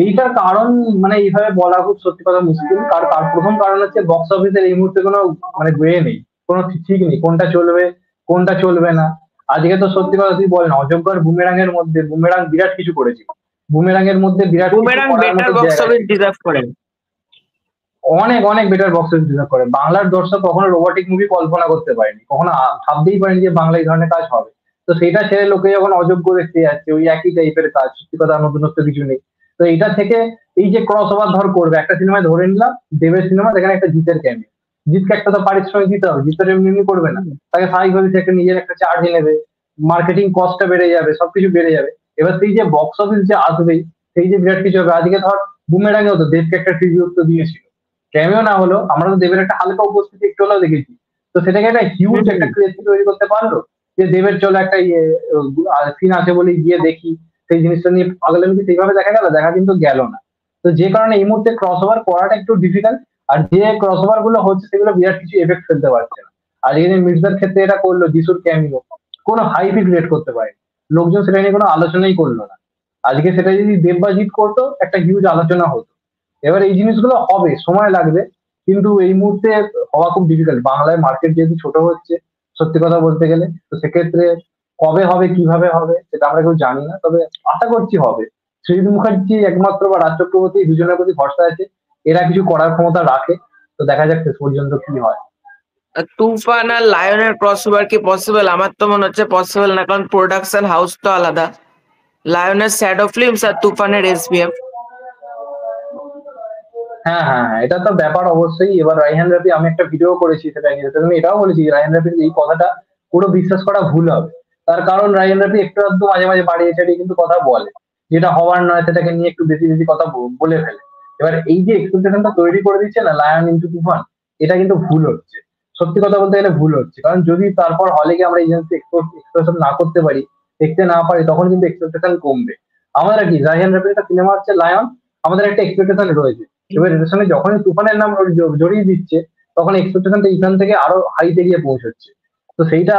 এইটার কারণ মানে এইভাবে বলা খুব সত্যি কথা মুশকিল। কার প্রথম কারণ হচ্ছে বক্স অফিসের এই মুহূর্তে কোনো মানে ওয়ে নেই, কোনো ঠিক নেই কোনটা চলবে কোনটা চলবে না। আজকে তো সত্যি কথা তুই বল না, অযোগ্য আর বুমেরাং এর মধ্যে বুমেরাং বিরাট কিছু করেছিল, বুমেরাং এর মধ্যে বিরাট কিছু বুমেরাং করার বেটার মতো বক্স জায়গা অফিস ছিল। ডিজার্ভ করে। অনেক অনেক বেটার বক্স অফিস ডিজার্ভ করে। বাংলার দর্শক কখনো রোবোটিক মুভি কল্পনা করতে পারেনি, কখনো ভাবতেই পারেনি যে বাংলা এই ধরনের কাজ হবে। তো সেটা ছেড়ে লোকে যখন অযোগ্য দেখতে যাচ্ছে, ওই একই টাইপের কাজ, সত্যি কথা নতুনত্ব কিছু নেই। তো এইটা থেকে এই যে ক্রস ওভার ধর করবে একটা সিনেমায়, ধরে নিলাম দেবের সিনেমা, যেখানে একটা জিতের ক্যামিও, জিতকে একটা তো পারিশ্রমিক দিতে হবে, জিতের এমনি এমনি করবে না, তাকে স্বাভাবিকভাবে সে একটা নিজের একটা চার্জ নেবে, মার্কেটিং কস্টটা বেড়ে যাবে, সবকিছু বেড়ে যাবে। এবার সেই যে বক্স অফিস যে আসবেই, সেই যে বিরাট কিছু হবে। আজকে ধর বুমেরাঙেও তো দেবকে একটা ট্রিবিউট তো দিয়েছিল, ক্যামিও না হলো, আমরা তো দেবের একটা হালকা উপস্থিতি একটু হলেও দেখেছি। তো সেটাকে একটা হিউজ একটা হম। ক্রেজ তৈরি করতে পারলো, যে দেবের চলো একটা ইয়ে সিন আছে বলে গিয়ে দেখি, সেই জিনিসটা নিয়ে পাগলামি কি সেইভাবে দেখা গেল? দেখা কিন্তু গেল না। তো যে কারণে এই মুহূর্তে ক্রস ওভার করাটা একটু ডিফিকাল্ট। আর যে ক্রস ওভার গুলো হচ্ছে সেগুলো বিরাট কিছু এফেক্ট ফেলতে পারছে না। আর এই যে মির্জার ক্ষেত্রে এটা করলো, যিশুর ক্যামিও কোনো হাইপই ক্রিয়েট করতে পারে, লোকজন সেটা নিয়ে কোনো আলোচনাই করলো না। আজকে সেটা যদি দেব বা জিৎ করতো, একটা হিউজ আলোচনা হতো। এবার এই জিনিসগুলো হবে, সময় লাগবে, কিন্তু এই মুহূর্তে হওয়া খুব ডিফিকাল্ট। বাংলায় মার্কেট যেহেতু ছোট হচ্ছে, সত্যি কথা বলতে গেলে, তো সেক্ষেত্রে কবে হবে কিভাবে হবে সেটা আমরা কেউ জানি না, তবে আশা করছি হবে। সৃজিত মুখার্জি একমাত্র বা রাজ চক্রবর্তী, দুজনের প্রতি ভরসা আছে, এরা কিছু করার ক্ষমতা রাখে। তো দেখা যাক শেষ পর্যন্ত কি হয়। আর তুফান আর লায়নের ক্রস ওভার কি পসিবল? আমার তো মনে হচ্ছে পসিবল না, কারণ প্রোডাকশন হাউস তো আলাদা। লায়নের শ্যাডো ফিল্মস আর তুফানের এসবিএফ। হ্যাঁ, হ্যাঁ, হ্যাঁ, এটা তো ব্যাপার অবশ্যই। এবার রাইহান রাফি, আমি একটা ভিডিও করেছি সেটা নিয়ে, সেটা আমি এটাও বলেছি যে রাইহান রাফির এই কথাটা পুরো বিশ্বাস করা ভুল হবে। তার কারণ রাইহান রাফি একটু আধটু মাঝে মাঝে বাড়িয়ে চাড়িয়ে কিন্তু কথা বলে, যেটা হওয়ার নয় সেটাকে নিয়ে একটু বেশি বেশি কথা বলে ফেলে। এবার এই যে এক্সপেকটেশনটা তৈরি করে দিচ্ছে না লায়ন ইন্টু তুফান, এটা কিন্তু ভুল হচ্ছে। সত্যি কথা বলতে গেলে ভুল হচ্ছে, কারণ যদি তারপর হলে গিয়ে আমরা এই জিনিসটা এক্সপ্রেশন না করতে পারি, দেখতে না পারি, তখন কিন্তু এক্সপেকটেশন কমবে। আমাদের কি জাহিয়ান রাফির একটা সিনেমা হচ্ছে লায়ন, আমাদের একটা এক্সপেকটেশন রয়েছে। এবার এর সঙ্গে যখনই তুফানের নাম জড়িয়ে দিচ্ছে, তখন এক্সপেকটেশনটা এখান থেকে আরো হাইতে গিয়ে পৌঁছচ্ছে। তো সেইটা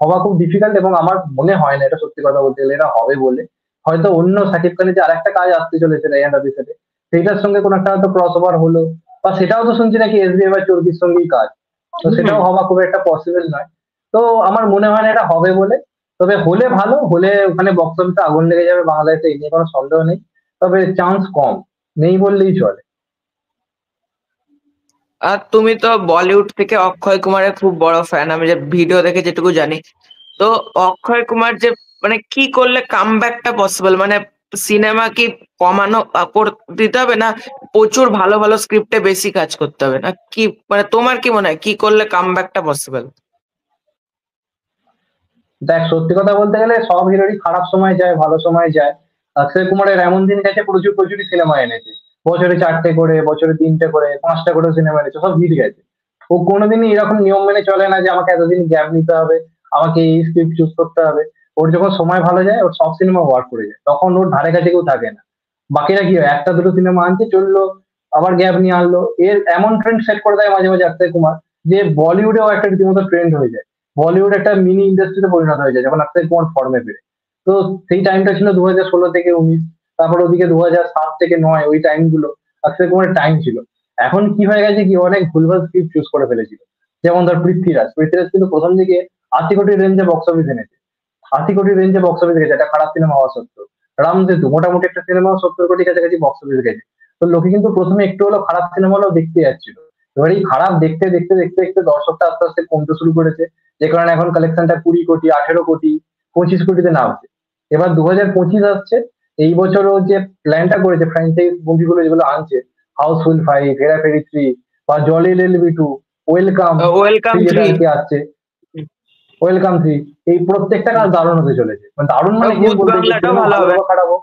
হওয়া খুব ডিফিকাল্ট, এবং আমার মনে হয় না এটা, সত্যি কথা বলতে গেলে এটা হবে বলে। হয়তো অন্য সাকিব খানের যে আরেকটা কাজ আসতে চলেছে রায়হান রাফির সাথে, সেইটার সঙ্গে কোনো একটা হয়তো ক্রস ওভার হলো, বা সেটাও তো শুনছি নাকি এসবিএফ বা চর্কির সঙ্গেই কাজ। তো হুম। সেটাও হওয়া খুব একটা পসিবল নয়। তো আমার মনে হয় না এটা হবে বলে। তবে হলে ভালো হলে, ওখানে বক্স অফিসে আগুন লেগে যাবে বাংলাদেশে, এই নিয়ে কোনো সন্দেহ নেই। তবে চান্স কম, নেই বললেই চলে। আর তুমি তো বলিউড থেকে অক্ষয় কুমারের খুব বড় ফ্যান, আমি যে ভিডিও দেখে যেটুকু জানি। তো অক্ষয় কুমার যে মানে কি করলে কামব্যাকটা পসিবল, মানে সিনেমা কি কমানো দিতে হবে, না প্রচুর ভালো ভালো স্ক্রিপ্টে বেশি কাজ করতে হবে, না কি মানে তোমার কি মনে হয় কি করলে কামব্যাকটা পসিবল? দেখ, সত্যি কথা বলতে গেলে সব হিরোরই খারাপ সময় যায়, ভালো সময় যায়। অক্ষয় কুমারের এমন দিন গেছে, প্রচুর প্রচুরই সিনেমা এনেছে। বছরে 4টে করে, বছরে 3টে করে, 5টা করে সিনেমা এনেছে, সব হিট গেছে। ও কোনোদিনই এরকম নিয়ম মেনে চলে না যে আমাকে এতদিন গ্যাপ নিতে হবে, আমাকে এই স্ক্রিপ্ট চুজ করতে হবে। ওর যখন সময় ভালো যায়, ওর সব সিনেমা ওয়ার্ক করে যায়, তখন ওর ধারে কাছে কেউ থাকে না। বাকিরা কি হয়, একটা দুটো সিনেমা আনছে, চললো, আবার গ্যাপ নিয়ে আনলো। এর এমন ট্রেন্ড সেট করে দেয় মাঝে মাঝে অক্ষয় কুমার, যে বলিউডেও একটা রীতিমতো ট্রেন্ড হয়ে যায়। বলিউড একটা মিনি ইন্ডাস্ট্রিতে পরিণত হয়ে যায় যখন অক্ষয় কুমার ফর্মে ফিরে। তো সেই টাইমটা ছিল 2016 থেকে 19, তারপর ওদিকে 2007 থেকে 9, ওই টাইম গুলো অক্ষয় কুমারের টাইম ছিল। এখন কি হয়ে গেছে কি, অনেক ভুলভাল স্ক্রিপ্ট চুজ করে ফেলেছিল। যেমন ধর পৃথ্বীরাজ, পৃথ্বীরাজ কিন্তু প্রথম দিকে 80 কোটির রেঞ্জে বক্স অফিস এনেছে। 80 কোটির রেঞ্জে বক্স অফিস গেছে, একটা খারাপ সিনেমা হওয়া সত্ত্বেও। রাম সেতু মোটামুটি একটা সিনেমা 70 কোটি কাছাকাছি বক্স অফিস গেছে। তো লোকে কিন্তু প্রথমে একটু হলো খারাপ সিনেমা হলেও দেখতে যাচ্ছিল। এবার এই খারাপ দেখতে দেখতে দেখতে দেখতে দর্শকটা আস্তে আস্তে কমতে শুরু করেছে, যে কারণে এখন কালেকশনটা 20 কোটি, 18 কোটি, 25 কোটিতে নামছে। এবার 2025 আসছে, এই বছরও যে প্ল্যানটা করেছে ফ্র্যাঞ্চাইজ মুভিগুলো যেগুলো আনছে, হাউসফুল 5, হেরাফেরি 3, বা জলি এলএলবি 2, ওয়েলকাম ওয়েলকাম 3 যেটা 3। আর কি আসছে, ওয়েলকাম 3, এই প্রত্যেকটা কাজ দারুণ হতে চলেছে। মানে দারুণ মানে কি ভূত বলতে, যে বাংলাটাও সিনেমা ভালো ভালো হবে। হোক বা খারাপ হোক।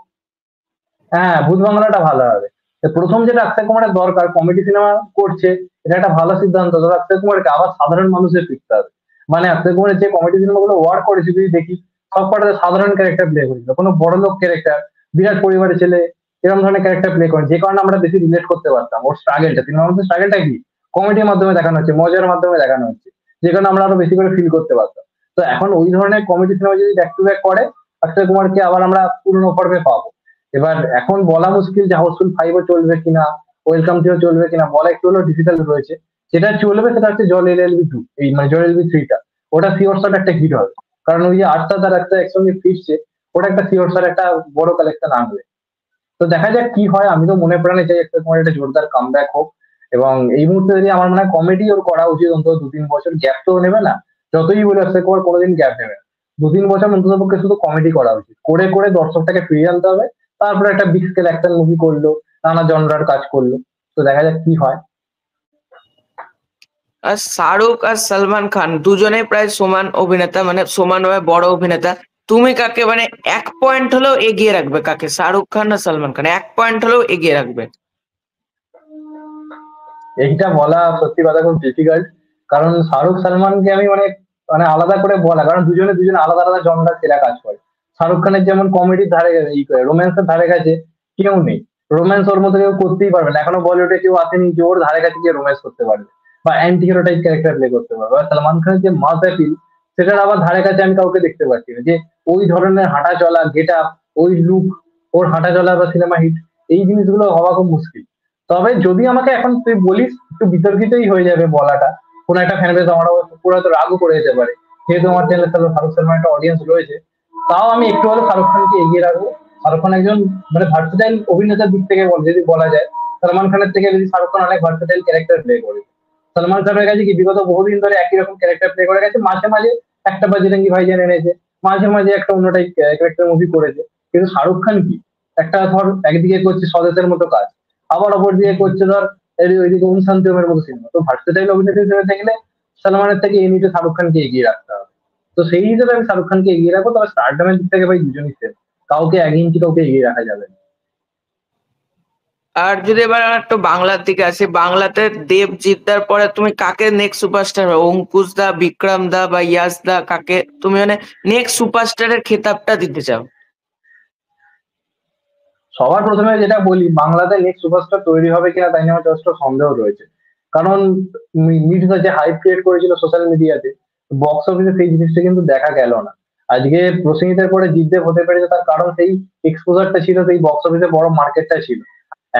হ্যাঁ, ভূত বাংলাটা ভালো হবে। তো প্রথম যেটা অক্ষয় কুমারের দরকার, কমেডি সিনেমা করছে, এটা একটা ভালো সিদ্ধান্ত। তবে অক্ষয় কুমারকে আবার সাধারণ মানুষের ফিরতে হবে। মানে অক্ষয় কুমারের যে কমেডি সিনেমাগুলো ওয়ার্ক করেছে যদি দেখি, সব কটাতে সাধারণ ক্যারেক্টার প্লে করেছিল, কোনো বড় লোক ক্যারেক্টার, বিরাট পরিবারের ছেলে, এরকম ধরনের ক্যারেক্টার প্লে করে, যে কারণে আমরা বেশি রিলেট করতে পারতাম। ওর স্ট্রাগেলটা, সিনেমার মধ্যে স্ট্রাগেলটা কি, কমেডির মাধ্যমে দেখানো হচ্ছে, মজার মাধ্যমে দেখানো হচ্ছে, যে কারণে আমরা আরো বেশি করে ফিল করতে পারতাম। তো এখন ওই ধরনের কমেডি সিনেমা যদি ব্যাক টু ব্যাক করে, অক্ষয় কুমারকে আবার আমরা পুরোনো ফর্মে পাবো। এবার এখন বলা মুশকিল যে হাউসফুল 5ও চলবে কিনা, ওয়েলকাম 3ও চলবে কিনা, বলা একটু হলেও ডিফিকাল্ট রয়েছে। যেটা চলবে সেটা হচ্ছে জল এলএলবি 2, এই মানে জল এলএলবি 3টা। ওটা শিওর শট একটা হিট হবে, কারণ ওই যে আটটা তার একটা একসঙ্গে ফিরছে, ওটা একটা শিওর শট একটা বড় কালেকশন আনবে। তো দেখা যাক কি হয়। আমি তো মনে প্রাণে চাই একটা তোমার একটা জোরদার কামব্যাক হোক। এবং এই মুহূর্তে যদি আমার মনে হয় কমেডি ওর করা উচিত, অন্তত 2-3 বছর গ্যাপ তো নেবে না। যতই বলে অক্ষয় কুমার কোনোদিন গ্যাপ নেবে না, 2-3 বছর অন্তত পক্ষে শুধু কমেডি করা উচিত, করে করে দর্শকটাকে ফিরিয়ে আনতে হবে। তারপরে একটা বিগ স্কেল অ্যাকশন মুভি করলো, নানা জনরার কাজ করলো। তো দেখা যাক কি হয়। আর শাহরুখ আর সলমান খান দুজনেই প্রায় সমান অভিনেতা, মানে সমানভাবে বড় অভিনেতা। তুমি কাকে মানে 1 পয়েন্ট হলেও এগিয়ে রাখবে, কাকে, শাহরুখ খান না সলমান খান, 1 পয়েন্ট হলেও এগিয়ে রাখবে? এইটা বলা সত্যি কথা খুব ডিফিকাল্ট, কারণ শাহরুখ সালমানকে আমি মানে মানে আলাদা করে বলা, কারণ দুজনে দুজনে আলাদা আলাদা জনরার সেরা কাজ করে। শাহরুখ খানের যেমন কমেডির ধারে রোম্যান্সের ধারে কাছে কেউ নেই। রোম্যান্স ওর মতো কেউ করতেই পারবে না, এখনো বলিউডে কেউ আসেনি যে ওর ধারে কাছে গিয়ে রোম্যান্স করতে পারবে, বা anti hero type character play করতে পারবে। আর সালমান খানের যে মাস অ্যাপিল, সেটার আবার ধারে কাছে আমি কাউকে দেখতে পাচ্ছি না, যে ওই ধরনের হাঁটা চলা, গেট আপ, ওই লুক, ওর হাঁটা চলা বা সিনেমা হিট, এই জিনিসগুলো হওয়া খুব মুশকিল। তবে যদি আমাকে এখন তুই বলিস, একটু বিতর্কিতই হয়ে যাবে বলাটা, কোন একটা ফ্যান বেস আমার পুরো হয়তো রাগও করে যেতে পারে, যেহেতু আমার চ্যানেলে শাহরুখ সালমান একটা অডিয়েন্স রয়েছে। তাও আমি একটু হলে শাহরুখ খানকে এগিয়ে রাখবো। শাহরুখ খান একজন মানে ভার্সেটাইল অভিনেতার দিক থেকে যদি বলা যায়, সলমান খানের থেকে যদি শাহরুখ খান অনেক ভার্সেটাইল ক্যারেক্টার প্লে করে। সলমান খানের কাছে কি বিগত বহুদিন ধরে একই রকম ক্যারেক্টার প্লে করে গেছে, মাঝে মাঝে একটা বাজরঙ্গি ভাইজান এনেছে, মাঝে মাঝে একটা অন্য টাইপ ক্যারেক্টার মুভি করেছে। কিন্তু শাহরুখ খান কি, একটা ধর একদিকে করছে স্বদেশের মতো কাজ, আবার অপর দিকে করছে ধর ওইদিকে ওম শান্তি ওমের মতো সিনেমা। তো ভার্সেটাইল অভিনেতা হিসেবে দেখলে সালমানের থেকে এই নিতে শাহরুখ খানকে এগিয়ে রাখতে হবে। তো সেই হিসেবে আমি শাহরুখ খানকে এগিয়ে রাখবো। তবে স্টারডামের দিক থেকে ভাই দুজনই সেম, কাউকে 1 ইঞ্চি কাউকে এগিয়ে রাখা যাবে না। আর যদি এবার একটু বাংলার দিকে আসি, বাংলাতে দেবজিৎদার পরে তুমি কাকে নেক্সট সুপারস্টার, অঙ্কুশ দা, বিক্রম দা বা ইয়াস দা, কাকে তুমি মানে নেক্সট সুপারস্টারের খেতাবটা দিতে চাও? সবার প্রথমে যেটা বলি, বাংলাতে নেক্সট সুপারস্টার তৈরি হবে কিনা তাই নিয়ে আমার যথেষ্ট সন্দেহ রয়েছে। কারণ মিঠুদা যে হাইপ ক্রিয়েট করেছিল সোশ্যাল মিডিয়াতে, বক্স অফিসে সেই জিনিসটা কিন্তু দেখা গেল না। আজকে প্রসেনজিতের পরে জিতদেব হতে পেরেছে, তার কারণ সেই এক্সপোজারটা ছিল, সেই বক্স অফিসে বড় মার্কেটটা ছিল।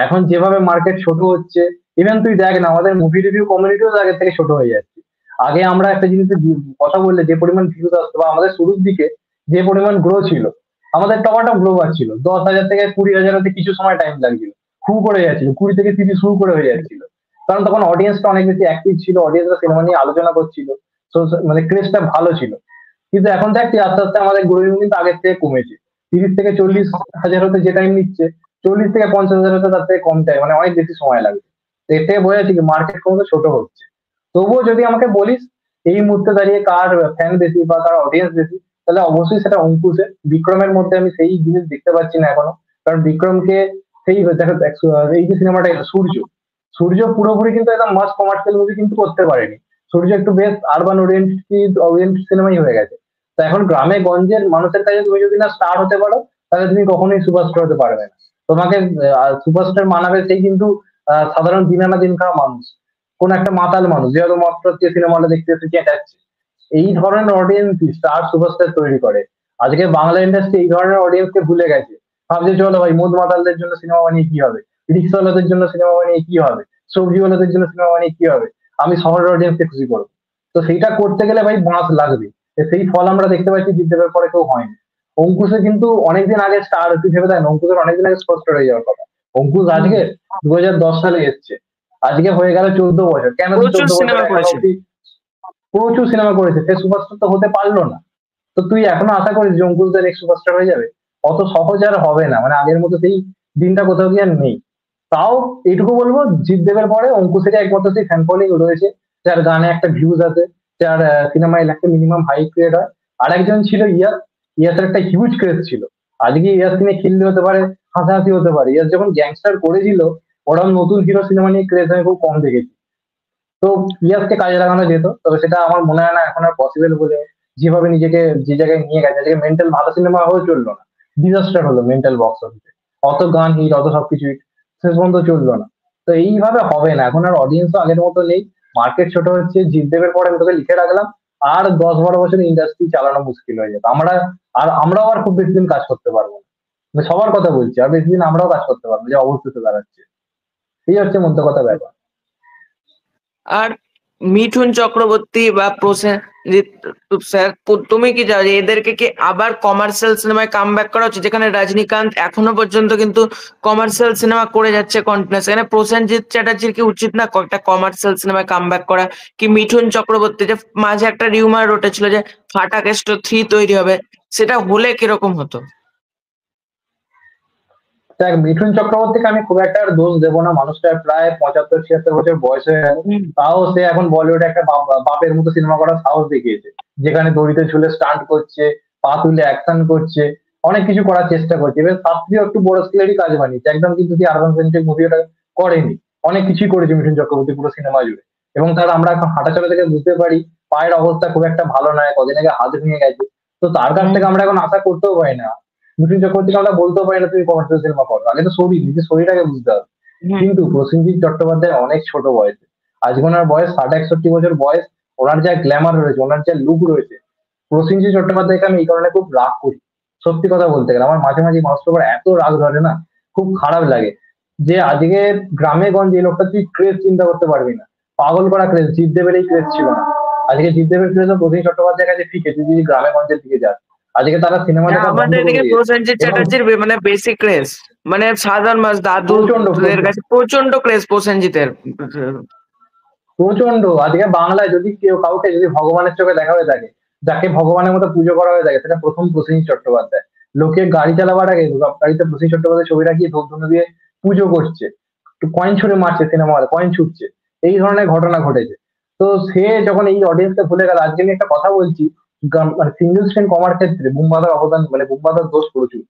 এখন যেভাবে মার্কেট ছোট হচ্ছে, ইভেন তুই দেখ না, আমাদের মুভি রিভিউ কমিউনিটিও আগের থেকে ছোট হয়ে যাচ্ছে। আগে আমরা একটা জিনিসের কথা বললে যে পরিমাণ ভিউজ আসতো, বা আমাদের শুরুর দিকে যে পরিমাণ গ্রো ছিল, আমাদের টমাটো গ্লো ছিল 10,000 থেকে 20,000 হতে কিছু সময় টাইম লাগছিল, হু করে যাচ্ছিল 20 থেকে 30 শুরু করে হয়ে যাচ্ছিল। কারণ তখন অডিয়েন্সটা অনেক বেশি অ্যাক্টিভ ছিল, অডিয়েন্সরা সিনেমা নিয়ে আলোচনা করছিল, তো মানে ক্রেজটা ভালো ছিল। কিন্তু এখন দেখছি আস্তে আস্তে আমাদের গ্রোয়িং কিন্তু আগের থেকে কমেছে। 30 থেকে 40,000 হতে যে টাইম নিচ্ছে, 40 থেকে 50,000 হতে তার থেকে কম টাইম, মানে অনেক বেশি সময় লাগবে। তো এর থেকে বোঝা যাচ্ছে কি মার্কেট ক্রমশ ছোট হচ্ছে। তবুও যদি আমাকে বলিস এই মুহূর্তে দাঁড়িয়ে কার ফ্যান বেশি বা কার অডিয়েন্স বেশি, তাহলে অবশ্যই সেটা অঙ্কুশের। বিক্রমের মধ্যে আমি সেই জিনিস দেখতে পাচ্ছি না এখনো। কারণ বিক্রমকে সেই দেখো এই যে সিনেমাটা এলো সূর্য, সূর্য পুরোপুরি কিন্তু একদম মাস কমার্শিয়াল মুভি কিন্তু করতে পারেনি। সূর্য একটু বেশ আরবান ওরিয়েন্টেড সিনেমাই হয়ে গেছে। তো এখন গ্রামে গঞ্জের মানুষের কাছে তুমি যদি না স্টার হতে পারো, তাহলে তুমি কখনোই সুপারস্টার হতে পারবে না। তোমাকে সুপারস্টার মানাবে সেই কিন্তু সাধারণ দিন আনা দিন খাওয়া মানুষ, কোন একটা মাতাল মানুষ যে হয়তো মদ টদ দিয়ে সিনেমা হলে দেখতে এসে চেঁচাচ্ছে। এই ধরনের অডিয়েন্স স্টার সুপারস্টার তৈরি করে। আজকে বাংলা ইন্ডাস্ট্রি এই ধরনের অডিয়েন্সকে ভুলে গেছে। ভাবছে চলো ভাই, মদ মাতালদের জন্য সিনেমা বানিয়ে কি হবে, রিক্সাওয়ালাদের জন্য সিনেমা বানিয়ে কি হবে, সবজিওয়ালাদের জন্য সিনেমা বানিয়ে কি হবে, আমি শহরের অডিয়েন্সকে খুশি করবো। তো সেইটা করতে গেলে ভাই বাঁশ লাগবে। তো সেই ফল আমরা দেখতে পাচ্ছি জিদ্দেবের পরে কেউ হয়নি। অঙ্কুশে কিন্তু অনেকদিন আগে স্টার, তুই ভেবে দেখ না, অঙ্কুশের অনেকদিন আগে সুপারস্টার হয়ে যাওয়ার কথা। অঙ্কুশ হুম। আজকে 2010 সালে এসছে, আজকে হয়ে গেল 14 বছর। কেন তুই প্রচুর 14 বছর সিনেমা এখনো করেছে। অব্দি প্রচুর সিনেমা করেছে, সে সুপারস্টার তো হতে পারলো না। তো তুই এখনো আশা করিস যে অঙ্কুশ দা নেক্সট সুপারস্টার হয়ে যাবে? অত সহজ আর হবে না, মানে আগের মতো সেই দিনটা কোথাও গিয়ে আর নেই। তাও এইটুকু বলবো, জিৎ দেবের পরে অঙ্কুশেরই একমাত্র সেই ফ্যান ফলোইং রয়েছে, যার গানে একটা ভিউজ আছে, যার সিনেমায় একটা মিনিমাম হাই ক্রিয়েট হয়। আর একজন ছিল ইয়াস, ইয়াসের একটা হিউজ ক্রেজ ছিল। আজকে ইয়াস নিয়ে খিল্লি হতে পারে, হাসাহাসি হতে পারে, ইয়াস যখন গ্যাংস্টার করেছিল, ওরকম নতুন হিরো সিনেমা নিয়ে ক্রেজ আমি খুব কম দেখেছি। তো ইয়াসকে কাজে লাগানো যেত, তবে সেটা আমার মনে হয় না এখন আর পসিবল বলে। যেভাবে নিজেকে যে জায়গায় নিয়ে গেছে, আজকে মেন্টাল ভালো সিনেমা হয়েও চললো না, ডিজাস্টার হলো মেন্টাল বক্স অফিসে। অত গান হিট, অত সবকিছু hit, শেষ পর্যন্ত চললো না। তো এইভাবে হবে না, এখন আর অডিয়েন্সও আগের মতো নেই, মার্কেট ছোট হচ্ছে। জিদ্দেবের পরে আমি তোকে লিখে রাখলাম, আর 10-12 বছর ইন্ডাস্ট্রি চালানো মুশকিল হয়ে যাবে। আমরাও আর খুব বেশি দিন কাজ করতে পারবো না। আমি সবার কথা বলছি, আর বেশি দিন আমরাও কাজ করতে পারবো না, যে অবস্থা দাঁড়াচ্ছে। এই হচ্ছে মধ্য কথা ব্যাপার। আর মিঠুন চক্রবর্তী বা প্রসেনজিৎ স্যার, তুমি কি চাও যে এদেরকে কি আবার কমার্শিয়াল সিনেমায় কামব্যাক করা উচিত, যেখানে রজনীকান্ত এখনো পর্যন্ত কিন্তু কমার্শিয়াল সিনেমা করে যাচ্ছে কন্টিনিউয়াস, এখানে প্রসেনজিৎ চ্যাটার্জির কি উচিত না একটা কমার্শিয়াল সিনেমায় কামব্যাক করা? কি মিঠুন চক্রবর্তী, যে মাঝে একটা রিউমার উঠেছিল যে ফাটাকেস্ট 3 তৈরি হবে, সেটা হলে কিরকম হতো? দেখ, মিঠুন চক্রবর্তীকে আমি খুব একটা আর দোষ দেবো না, মানুষটার প্রায় 75-76 বছর বয়স হয়ে গেল। হুম। তাও সে এখন বলিউডে একটা বাপের মতো সিনেমা করার সাহস দেখিয়েছে, যেখানে দড়িতে ঝুলে স্টান্ট করছে, পা তুলে অ্যাকশন করছে, অনেক কিছু করার চেষ্টা করছে। এবার শাস্ত্রীয় একটু বড় স্কেলেরই কাজ বানিয়েছে, একদম কিন্তু তুই আরবান সেন্ট্রিক মুভি ওটা করেনি। অনেক কিছুই করেছে মিঠুন চক্রবর্তী পুরো সিনেমা জুড়ে। এবং তার আমরা এখন হাঁটাচলা থেকে বুঝতে পারি পায়ের অবস্থা খুব একটা ভালো নয়, কদিন আগে হাত ভেঙে গেছে। তো তার কাছ হুম। থেকে আমরা এখন আশা করতেও পারি না। মিঠুন চক্রবর্তীকে আমরা বলতেও পারি না তুমি কমার্শিয়াল সিনেমা করো, আগে তো শরীর, নিজের শরীরটাকে বুঝতে হবে। হুম। কিন্তু প্রসেনজিৎ চট্টোপাধ্যায় অনেক ছোট বয়সে, আজকে ওনার বয়স 60-61 বছর বয়স, ওনার যা গ্ল্যামার রয়েছে, ওনার যা লুক রয়েছে, প্রসেনজিৎ চট্টোপাধ্যায়কে আমি এই কারণে খুব রাগ করি। সত্যি কথা বলতে গেলে আমার মাঝে মাঝে মানুষের উপর এত রাগ ধরে না, খুব খারাপ লাগে। যে আজকে গ্রামে গঞ্জে এই লোকটা তুই ক্রেজ চিন্তা করতে পারবি না, পাগল করা ক্রেজ। জিতদেবের এই ক্রেজ ছিল না, আজকে জিতদেবের ক্রেজ প্রসেনজিৎ চট্টোপাধ্যায়ের কাছে ফিকে। তুই যদি গ্রামে গঞ্জের দিকে যাস, আজকে তারা সিনেমা হ্যাঁ, দেখা বন্ধ আমাদের করে এদিকে দিয়েছে। প্রসেনজিৎ এবং চ্যাটার্জির মানে বেসিক ক্রেজ, মানে সাধারণ মানুষ প্রচন্ড দাদুদের প্রচন্ড কাছে প্রচন্ড ক্রেজ প্রসেনজিতের। প্রচন্ড আজকে বাংলায় যদি কেউ কাউকে যদি ভগবানের চোখে দেখা হয়ে থাকে, যাকে ভগবানের মতো পুজো করা হয়ে থাকে, সেটা প্রথম প্রসেনজিৎ চট্টোপাধ্যায়। লোকে গাড়ি চালাবার আগে গাড়িতে প্রসেনজিৎ চট্টোপাধ্যায় ছবি রাখিয়ে ধূপধুনো দিয়ে পুজো করছে, কয়েন ছুঁড়ে মারছে, সিনেমা হলে কয়েন ছুটছে। এই ধরনের ঘটনা ঘটেছে। তো সে যখন এই অডিয়েন্সকে ভুলে গেল, আজকে আমি একটা কথা বলছি, মানে সিঙ্গেল স্ক্রিন কমার ক্ষেত্রে বুম্বাদার অবদান, মানে বুম্বাদার দোষ প্রচুর।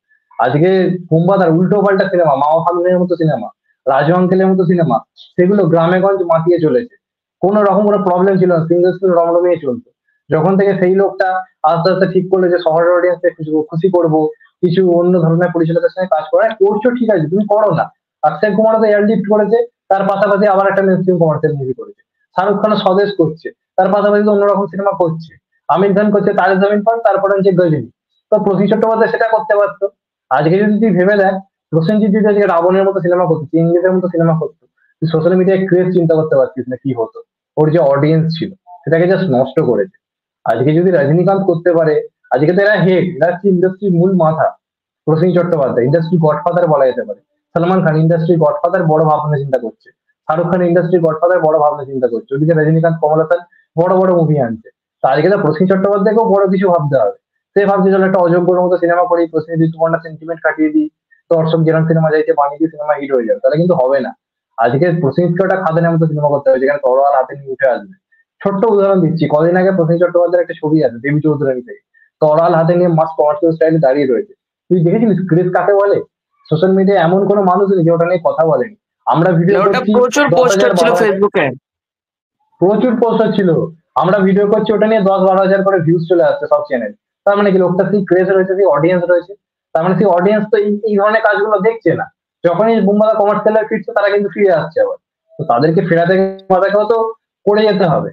আজকে বুম্বাদার উল্টো পাল্টা সিনেমা, মাও ফাগুনের মতো সিনেমা, রাজু আঙ্কেলের মতো সিনেমা, সেগুলো গ্রামেগঞ্জ মাতিয়ে চলেছে। কোনো রকম কোনো প্রবলেম ছিল না, সিঙ্গেল স্ক্রিন রমরমিয়ে চলতো। যখন থেকে সেই লোকটা আস্তে আস্তে ঠিক করলো যে শহরের অডিয়েন্সকে খুশি খুশি করবো, কিছু অন্য ধরনের পরিচালকের সঙ্গে কাজ করা, করছো ঠিক আছে, তুমি করো না। অক্ষয় কুমার তো এয়ারলিফট করেছে, তার পাশাপাশি আবার একটা মেন স্ট্রিম কমার্শিয়াল মুভি করেছে। শাহরুখ খানও স্বদেশ করছে, তার পাশাপাশি তো অন্যরকম সিনেমা করছে। আমির খান করছে তারে জমিন পার, তারপরে হচ্ছে গজনী। তো প্রতি চট্টোপাধ্যায় সেটা করতে পারতো। আজকে যদি তুই ভেবে দেখ, প্রসেনজিৎ যদি আজকে রাবণের মতো সিনেমা করতো, ইংরেজের মতো সিনেমা করতো, তুই সোশ্যাল মিডিয়ায় ক্রেজ চিন্তা করতে পারছিস না কি হতো। ওর যে অডিয়েন্স ছিল সেটাকে জাস্ট নষ্ট করেছে। আজকে যদি রজনীকান্ত করতে পারে, আজকে তো এরা হেড, এরা হচ্ছে ইন্ডাস্ট্রির মূল মাথা। প্রসেনজিৎ চট্টোপাধ্যায় ইন্ডাস্ট্রি গডফাদার বলা যেতে পারে। সালমান খান ইন্ডাস্ট্রি গডফাদার, বড় ভাবনা চিন্তা করছে। শাহরুখ খান ইন্ডাস্ট্রি গডফাদার, বড় ভাবনা চিন্তা করছে। ওদিকে রজনীকান্ত, কমল হাসান বড় বড় মুভি আনছে। তো আজকে তো প্রসেনজিৎ চট্টোপাধ্যায়কেও বড় কিছু ভাবতে হবে। সে ভাবছে চলো একটা অযোগ্যর মতো সিনেমা করি, প্রসেনজিৎ সুপর্ণা সেন্টিমেন্ট কাটিয়ে দিই, দর্শক যেরকম সিনেমা চাইছে বানিয়ে দিয়ে সিনেমা হিট হয়ে যাবে, তাহলে কিন্তু হবে না। আজকে প্রসেনজিৎকে ওটা খাদানের মতো সিনেমা করতে হবে, যেখানে তরোয়াল হাতে নিয়ে উঠে আসবে। ছোট্ট উদাহরণ দিচ্ছি, কদিন আগে প্রসেনজিৎ চট্টোপাধ্যায়ের একটা ছবি আছে দেবী চৌধুরানী থেকে, তরোয়াল হাতে নিয়ে মাস কমার্শিয়াল স্টাইলে দাঁড়িয়ে রয়েছে। তুই দেখেছিলিস ক্রেজ কাকে বলে? সোশ্যাল মিডিয়ায় এমন কোনো মানুষ নেই যে ওটা নিয়ে কথা বলেনি। আমরা মানে ভিডিও ওটা করছি প্রচুর দশ পোস্ট হাজার হচ্ছিল 12,000, ফেসবুকে। প্রচুর পোস্ট হচ্ছিল। আমরা ভিডিও করছি, ওটা নিয়ে 10-12 হাজার করে ভিউজ চলে আসছে সব চ্যানেল। তার মানে কি লোকটা সেই ক্রেজ রয়েছে, সেই অডিয়েন্স রয়েছে। তার মানে সেই অডিয়েন্স তো এই ধরনের কাজগুলো দেখছে না। যখনই বুম্বাদা কমার্শিয়াল ফিরছে তারা কিন্তু ফিরে আসছে আবার। তো তাদেরকে ফেরাতে মাথাকেও তো করে যেতে হবে।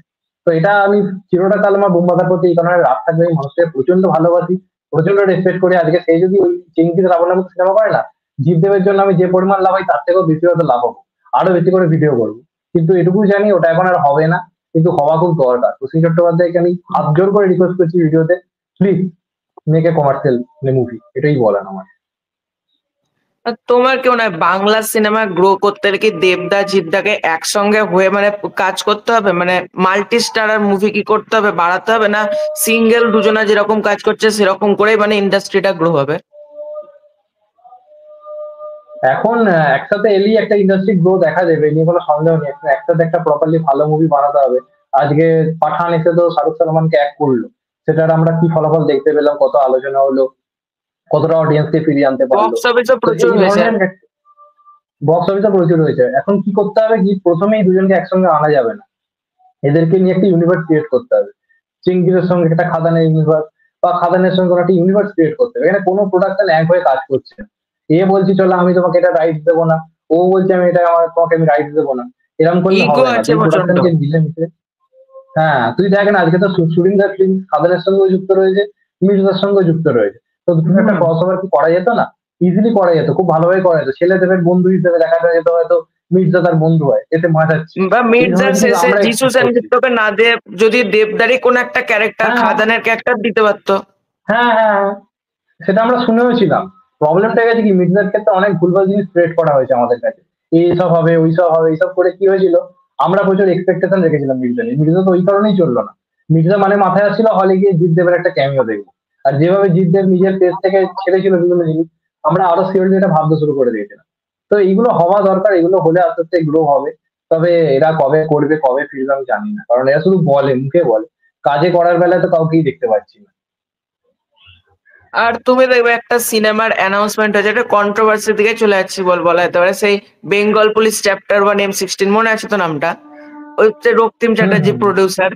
তো এটা আমি চিরটা কাল আমার বুম্বাদার প্রতি এই কারণে রাগ থাকবে, আমি মানুষকে প্রচন্ড ভালোবাসি, প্রচন্ড রেসপেক্ট করি। আজকে সেই যদি ওই চেঙ্গিজ রাবণের মতো সিনেমা করে না, জীবদেবের জন্য আমি যে পরিমাণ লাভ হয় তার থেকেও বেশি হয়তো লাভ হবো, আরো বেশি করে ভিডিও করবো। কিন্তু এটুকু জানি ওটা এখন আর হবে না, কিন্তু হওয়া খুব দরকার। সুশীল চট্টোপাধ্যায়কে আমি হাত জোর করে রিকোয়েস্ট করছি ভিডিওতে, please make a commercial movie, এটাই বলার আমার। আর তোমার কেউ না বাংলা সিনেমা গ্রো করতে হলে কি দেবদা জিদ্দাকে একসঙ্গে হয়ে মানে কাজ করতে হবে, মানে মাল্টি স্টারার মুভি কি করতে হবে, বাড়াতে হবে, না সিঙ্গেল দুজনা যেরকম কাজ করছে সেরকম করেই মানে ইন্ডাস্ট্রিটা গ্রো হবে? এখন একসাথে এলেই একটা ইন্ডাস্ট্রি গ্রো দেখা যাবে, এই নিয়ে কোনো সন্দেহ নেই। এখন একসাথে একটা প্রপারলি ভালো মুভি বানাতে হবে। আজকে পাঠান এসে তো শাহরুখ সালমানকে এক করলো, সেটার আমরা কি ফলাফল দেখতে পেলাম, কত আলোচনা হলো, কতটা অডিয়েন্সকে ফিরিয়ে আনতে পারলো। বক্স অফিসও তো প্রচুর এই হয়েছে। ধরনের বক্স অফিসে প্রচুর হয়েছে। এখন কি করতে হবে, কি প্রথমেই দুজনকে একসঙ্গে আনা যাবে না, এদেরকে নিয়ে একটা ইউনিভার্স ক্রিয়েট করতে হবে। চিঙ্গিদের সঙ্গে একটা খাদানের ইউনিভার্স, বা খাদানের সঙ্গে কোনো একটা ইউনিভার্স ক্রিয়েট করতে হবে। এখানে কোনো প্রোডাকশন এক হয়ে কাজ করছে না। এ বলছি চলো আমি তোমাকে এটা রাইটস দেবো না, ও বলছে আমি এটা আমার তোমাকে আমি রাইটস দেবো না। এরকম করলে ইগো হবে না, আছে দুই প্রচন্ড। প্রোডাকশনকে মিলে মিশে। হ্যাঁ তুই দেখ না, আজকে তো সুরিন্দার ফিল্ম খাদানের সঙ্গেও যুক্ত রয়েছে, মির্জার সঙ্গেও যুক্ত রয়েছে। তো দুটো একটা হম। ক্রস ওভার কি করা যেত না? ইজিলি করা যেত, খুব ভালোভাবে করা যেত। ছেলেদের বন্ধু হিসেবে দেখা যেত, হয়তো মির্জা তার বন্ধু হয়, এতে মাঝাচ্ছে। বা এই মির্জার ধরনের কিন্তু শেষে আমরা যিশু এক্সপেক্ট করছি। সেনগুপ্তকে না দিয়ে যদি দেবদারি কোন একটা ক্যারেক্টার, হ্যাঁ খাদানের ক্যারেক্টার দিতে পারতো। হ্যাঁ হ্যাঁ হ্যাঁ, সেটা আমরা শুনেও ছিলাম। প্রবলেমটা গেছে কি, মির্জার ক্ষেত্রে অনেক ভুলভাল জিনিস স্প্রেড করা হয়েছে আমাদের কাছে। এইসব হবে, ওইসব হবে, এইসব করে কি হয়েছিল, আমরা প্রচুর এক্সপেকটেশন রেখেছিলাম মির্জা নিয়ে। মির্জা তো ওই কারণেই চললো না। মির্জা মানে মাথায় আসছিল হলে গিয়ে জিৎ দেবের একটা ক্যামিও দেখবো। আর যেভাবে জিৎ দেব নিজের পেজ থেকে ছেড়েছিল বিভিন্ন জিনিস, আমরা আরো সিরিয়াসলি এটা ভাবতে শুরু করে দিয়েছিলাম। তো এইগুলো হওয়া দরকার, এগুলো হলে আস্তে আস্তে গ্রো হবে। তবে এরা কবে করবে, কবে ফিরবে আমি জানি না, কারণ এরা শুধু বলে, মুখে বলে, কাজে করার বেলায় তো কাউকেই দেখতে পাচ্ছি না। আর তুমি দেখবে একটা সিনেমার অ্যানাউন্সমেন্ট হয়েছে, একটা কন্ট্রোভার্সির দিকে চলে যাচ্ছি বলা যেতে পারে, সেই বেঙ্গল পুলিশ চ্যাপ্টার 1 M16, মনে আছে তো নামটা? ওই যে রক্তিম হুম চ্যাটার্জি হুম প্রডিউসার,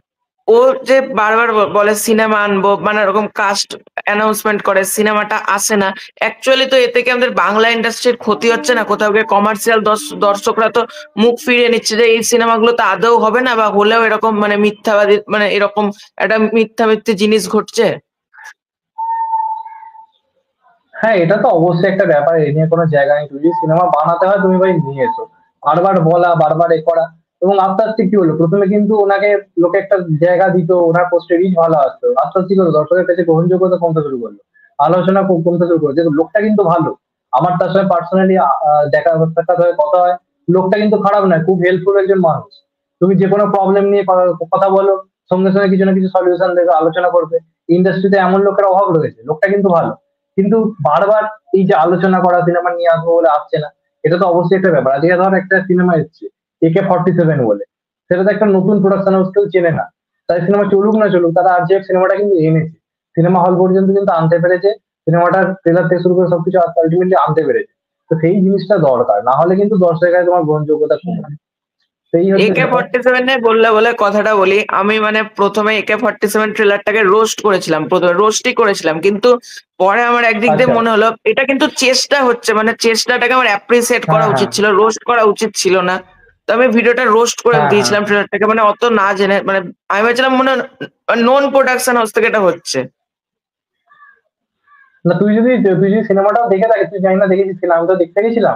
ও যে বারবার বলে সিনেমা আনবো, মানে এরকম কাস্ট অ্যানাউন্সমেন্ট করে, সিনেমাটা আসে না। অ্যাকচুয়ালি তো এতে কি আমাদের বাংলা ইন্ডাস্ট্রির ক্ষতি হচ্ছে না কোথাও গিয়ে? কমার্শিয়াল দর্শকরা তো মুখ ফিরিয়ে নিচ্ছে যে এই সিনেমাগুলো তো আদৌ হবে না, বা হলেও এরকম মানে মিথ্যাবাদী, মানে এরকম একটা মিথ্যা মিথ্যে জিনিস ঘটছে। হ্যাঁ, এটা তো অবশ্যই একটা ব্যাপার, এ নিয়ে কোনো জায়গা নেই। যদি সিনেমা বানাতে হয় তুমি ভাই নিয়ে এসো। বারবার বলা, বারবার এ করা। এবং আস্তে আস্তে কি হলো, প্রথমে কিন্তু ওনাকে লোকে একটা জায়গা দিত, ওনার পোস্টে রিচ ভালো আসতো, আস্তে আস্তে কি হলো, দর্শকের কাছে গ্রহণযোগ্যতা কমতে শুরু করলো, আলোচনা কমতে শুরু করলো। দেখো লোকটা কিন্তু ভালো, আমার তার সঙ্গে পার্সোনালি দেখা সাক্ষাৎ হয়, কথা হয়। লোকটা কিন্তু খারাপ নয়, খুব হেল্পফুল একজন মানুষ। তুমি যে কোনো প্রবলেম নিয়ে কথা বলো, সঙ্গে সঙ্গে কিছু না কিছু সলিউশন দেবে, আলোচনা করবে। ইন্ডাস্ট্রিতে এমন লোকের অভাব রয়েছে, লোকটা কিন্তু ভালো। কিন্তু বারবার এই যে আলোচনা করা, সিনেমা নিয়ে আসবো বলে আসছে না, এটা তো অবশ্যই একটা ব্যাপার। আজকে ধর একটা সিনেমা এসছে AK-47 বলে, সেটা তো একটা নতুন প্রোডাকশন হাউস, কেউ চেনে না। তাই সিনেমা চলুক না চলুক, তারা আরজিএফ সিনেমাটা কিন্তু এনেছে, সিনেমা হল পর্যন্ত কিন্তু আনতে পেরেছে। সিনেমাটার ট্রেলার থেকে শুরু করে সবকিছু আলটিমেটলি আনতে পেরেছে। তো সেই জিনিসটা দরকার, না হলে কিন্তু দর্শকের কাছে তোমার গ্রহণযোগ্যতা কমে যায়। সেই হচ্ছে একে ব্যাপার। 47 এ বললে বলে কথাটা বলি, আমি মানে প্রথমে একে 47 ট্রেলারটাকে রোস্ট করেছিলাম, প্রথমে রোস্টই করেছিলাম, কিন্তু পরে আমার একদিক দিয়ে আচ্ছা। মনে হলো এটা কিন্তু চেষ্টা হচ্ছে, মানে চেষ্টাটাকে আমার অ্যাপ্রিসিয়েট হ্যাঁ করা হ্যাঁ উচিত ছিল, রোস্ট করা উচিত ছিল না। তো আমি ভিডিওটা রোস্ট করে হ্যাঁ হ্যাঁ। দিয়েছিলাম ট্রেলারটাকে, মানে অত না জেনে, মানে আমি ভেবেছিলাম মনে নন প্রোডাকশন হাউস থেকে এটা হচ্ছে। না, তুই যদি সিনেমাটাও দেখে থাকিস, তুই জানি না দেখেছিস কিনা, আমি তো দেখতে গেছিলাম।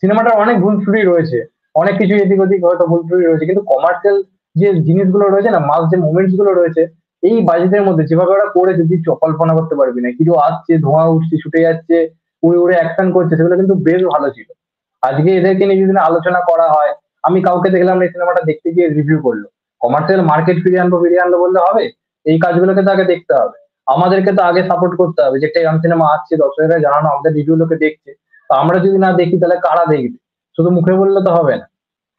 সিনেমাটার অনেক ভুল ত্রুটি রয়েছে, অনেক কিছু এদিক ওদিক হয়তো ভুল ত্রুটি রয়েছে, কিন্তু কমার্শিয়াল যে জিনিসগুলো রয়েছে না, মাস যে মুভমেন্টস গুলো রয়েছে এই বাজেটের মধ্যে যেভাবে ওরা করেছে, তুই কল্পনা করতে পারবি না। কিছু আসছে, ধোঁয়া উঠছে, ছুটে যাচ্ছে, উড়ে উড়ে অ্যাকশন করছে, সেগুলো কিন্তু বেশ ভালো ছিল। আজকে এদেরকে নিয়ে যদি না আলোচনা করা হয়, আমি কাউকে দেখলাম এই সিনেমাটা দেখতে গিয়ে রিভিউ করলো, কমার্শিয়াল মার্কেট ফিরিয়ে আনবো বললে হবে? এই কাজগুলোকে তো আগে দেখতে হবে। আমাদেরকে তো আগে সাপোর্ট করতে হবে, যে একটা এরকম সিনেমা আসছে, দর্শকেরা জানানো, আমাদের রিভিউ লোকে দেখছে। তো আমরা যদি না দেখি তাহলে কারা দেখবে? শুধু মুখে বললে তো হবে না।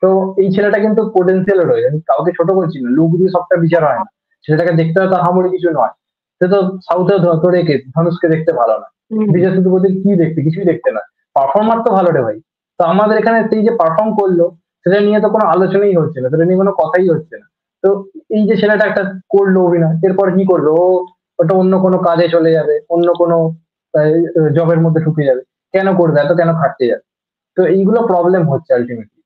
তো এই ছেলেটা কিন্তু পোটেনশিয়াল রয়েছে, আমি কাউকে ছোট করছি না, লুক দিয়ে সবটা বিচার হয় না। ছেলেটাকে দেখতে হয়তো আহামরি কিছু নয়, সে তো সাউথে তোর একে ধনুষকে দেখতে ভালো না, হুম। বিজয় সেতুপতি কি দেখতে, কিছুই দেখতে না। পারফরমার তো ভালো রে ভাই। তো আমাদের এখানে সেই যে পারফর্ম করলো, সেটা নিয়ে তো কোনো আলোচনাই হচ্ছে না, সেটা নিয়ে কোনো কথাই হচ্ছে না। তো এই যে ছেলেটা একটা করলো অভিনয়, এরপর কি করবে ও? ওটা অন্য কোনো কাজে চলে যাবে, অন্য কোনো জবের মধ্যে ঢুকে যাবে। কেন করবে এত, কেন খাটতে যাবে? তো এইগুলো প্রবলেম হচ্ছে আলটিমেটলি।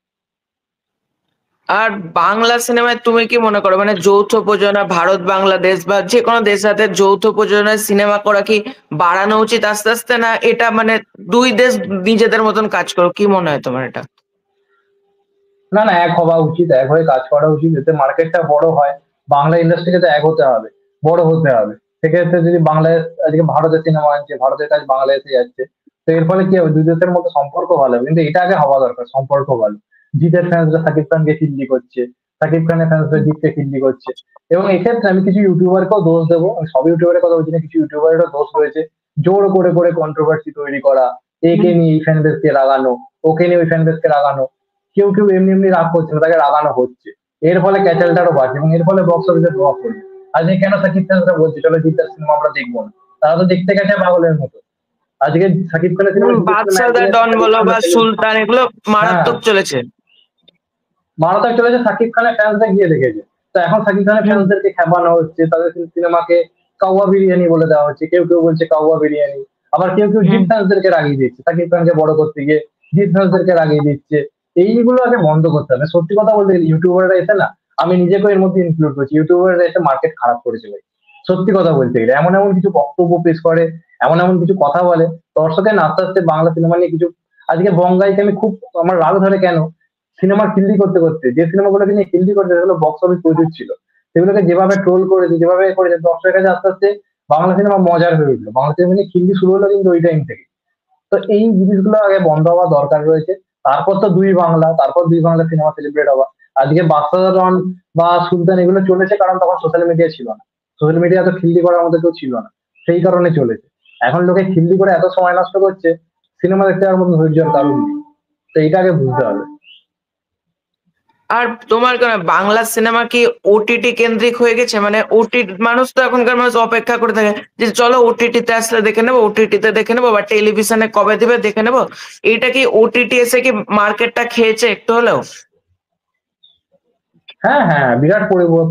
আর বাংলা সিনেমায় তুমি কি মনে করো, মানে যৌথ প্রযোজনা, ভারত বাংলাদেশ বা যে কোনো দেশের সাথে যৌথ প্রযোজনায় সিনেমা করা কি বাড়ানো উচিত আস্তে আস্তে, না এটা মানে দুই দেশ নিজেদের মতন কাজ করো, কি মনে হয় তোমার এটা? না না, এক হওয়া উচিত, এক হয়ে কাজ করা উচিত, যাতে মার্কেটটা বড় হয়। বাংলা ইন্ডাস্ট্রিকে তো এক হতে হবে, বড় হতে হবে। সেক্ষেত্রে যদি বাংলাদেশ আজকে ভারতের সিনেমা আনছে, ভারতের কাজ বাংলাদেশে যাচ্ছে, তো এর ফলে কি হবে, দুই দেশের মধ্যে সম্পর্ক ভালো হবে। কিন্তু এটা আগে হওয়া দরকার, সম্পর্ক ভালো। জিতের ফ্যান্সরা সাকিব খানকে খিল্লি করছে, সাকিব খানের ফ্যান্সরা জিতকে খিল্লি করছে। এবং এক্ষেত্রে আমি কিছু ইউটিউবারকেও দোষ দেবো, আমি সব ইউটিউবারের কথা বলছি না, কিছু ইউটিউবারেরও দোষ রয়েছে। জোর করে করে কন্ট্রোভার্সি তৈরি করা, একে নিয়ে এই ফ্যান বেসকে রাগানো, ওকে নিয়ে ওই ফ্যান বেসকে রাগানো। কেউ কেউ এমনি এমনি রাগ করছে না, তাকে রাগানো হচ্ছে। এর ফলে ক্যাচালটারও বাড়ছে এবং এর ফলে বক্স অফিসে প্রভাব পড়ছে। আজকে কেন সাকিব খানরা বলছে চলো জিতের সিনেমা আমরা দেখবো না? তারা তো দেখতে গেছে পাগলের মতো। আজকে সাকিব খানের সিনেমা জিতের সিনেমা বাদশা দা একদিনে ডন সাকিব বলো খানরা বা থেকে। সুলতান, এগুলো হ্যাঁ, মারাত্মক চলেছে। মারাত্মক চলেছে, সাকিব খানের ফ্যান্সরা গিয়ে দেখেছে। তো এখন সাকিব খানের হুম। ফ্যান্সদেরকে খেপানো হচ্ছে, তাদের সিনেমাকে কাউয়া বিরিয়ানি বলে দেওয়া হচ্ছে, কেউ কেউ বলছে কাউয়া বিরিয়ানি। আবার কেউ কেউ জিৎ হুম। ফ্যান্সদেরকে রাগিয়ে দিচ্ছে, সাকিব খানকে বড় করতে গিয়ে জিৎ ফ্যান্সদেরকে রাগিয়ে দিচ্ছে। এইগুলো আগে বন্ধ করতে হবে। সত্যি কথা বলতে গেলে ইউটিউবাররা এসে না, আমি নিজেকেও এর মধ্যে ইনক্লুড করছি, ইউটিউবাররা এসে মার্কেট খারাপ করেছে ভাই। সত্যি কথা বলতে গেলে এমন এমন কিছু বক্তব্য পেশ করে, এমন এমন কিছু কথা বলে, দর্শকের না আস্তে আস্তে বাংলা সিনেমা নিয়ে কিছু। আজকে বঙ্গাইকে আমি খুব, আমার রাগ ধরে কেন, সিনেমার হিন্দি করতে করতে যে সিনেমাগুলোকে নিয়ে হিন্দি করতে, সেগুলো বক্স অফিস প্রচুর ছিল। সেগুলোকে যেভাবে ট্রোল করেছে, যেভাবে করেছে, দর্শকের কাছে আস্তে আস্তে বাংলা সিনেমা মজার হয়ে উঠলো। বাংলা সিনেমা নিয়ে হিন্দি শুরু হলো কিন্তু ওই টাইম থেকে। তো এই জিনিসগুলো আগে বন্ধ হওয়া দরকার রয়েছে। তারপর তো দুই বাংলা, তারপর দুই বাংলা সিনেমা সেলিব্রেট হওয়া। আজকে বাদশাহ বা সুলতান এগুলো চলেছে কারণ তখন সোশ্যাল মিডিয়া ছিল না, সোশ্যাল মিডিয়া তো খিল্লি করার মতো কেউ ছিল না, সেই কারণে চলেছে। এখন লোকে খিল্লি করে এত সময় নষ্ট করছে, সিনেমা দেখতে যাওয়ার মতো ধৈর্যের কারণ নেই। তো এইটা আগে বুঝতে হবে। আর তোমার কেন বাংলা সিনেমা কি ওটিটি কেন্দ্রিক হয়ে গেছে, মানে ওটিটি মানুষ তো এখনকার মানুষ অপেক্ষা করে থাকে যে চলো ওটিটিতে আসলে দেখে নেবো, ওটিটিতে দেখে নেবো, বা টেলিভিশনে কবে দিবে দেখে নেবো। এইটা কি ওটিটি এসে কি মার্কেটটা খেয়েছে একটু হলেও? হ্যাঁ হ্যাঁ, বিরাট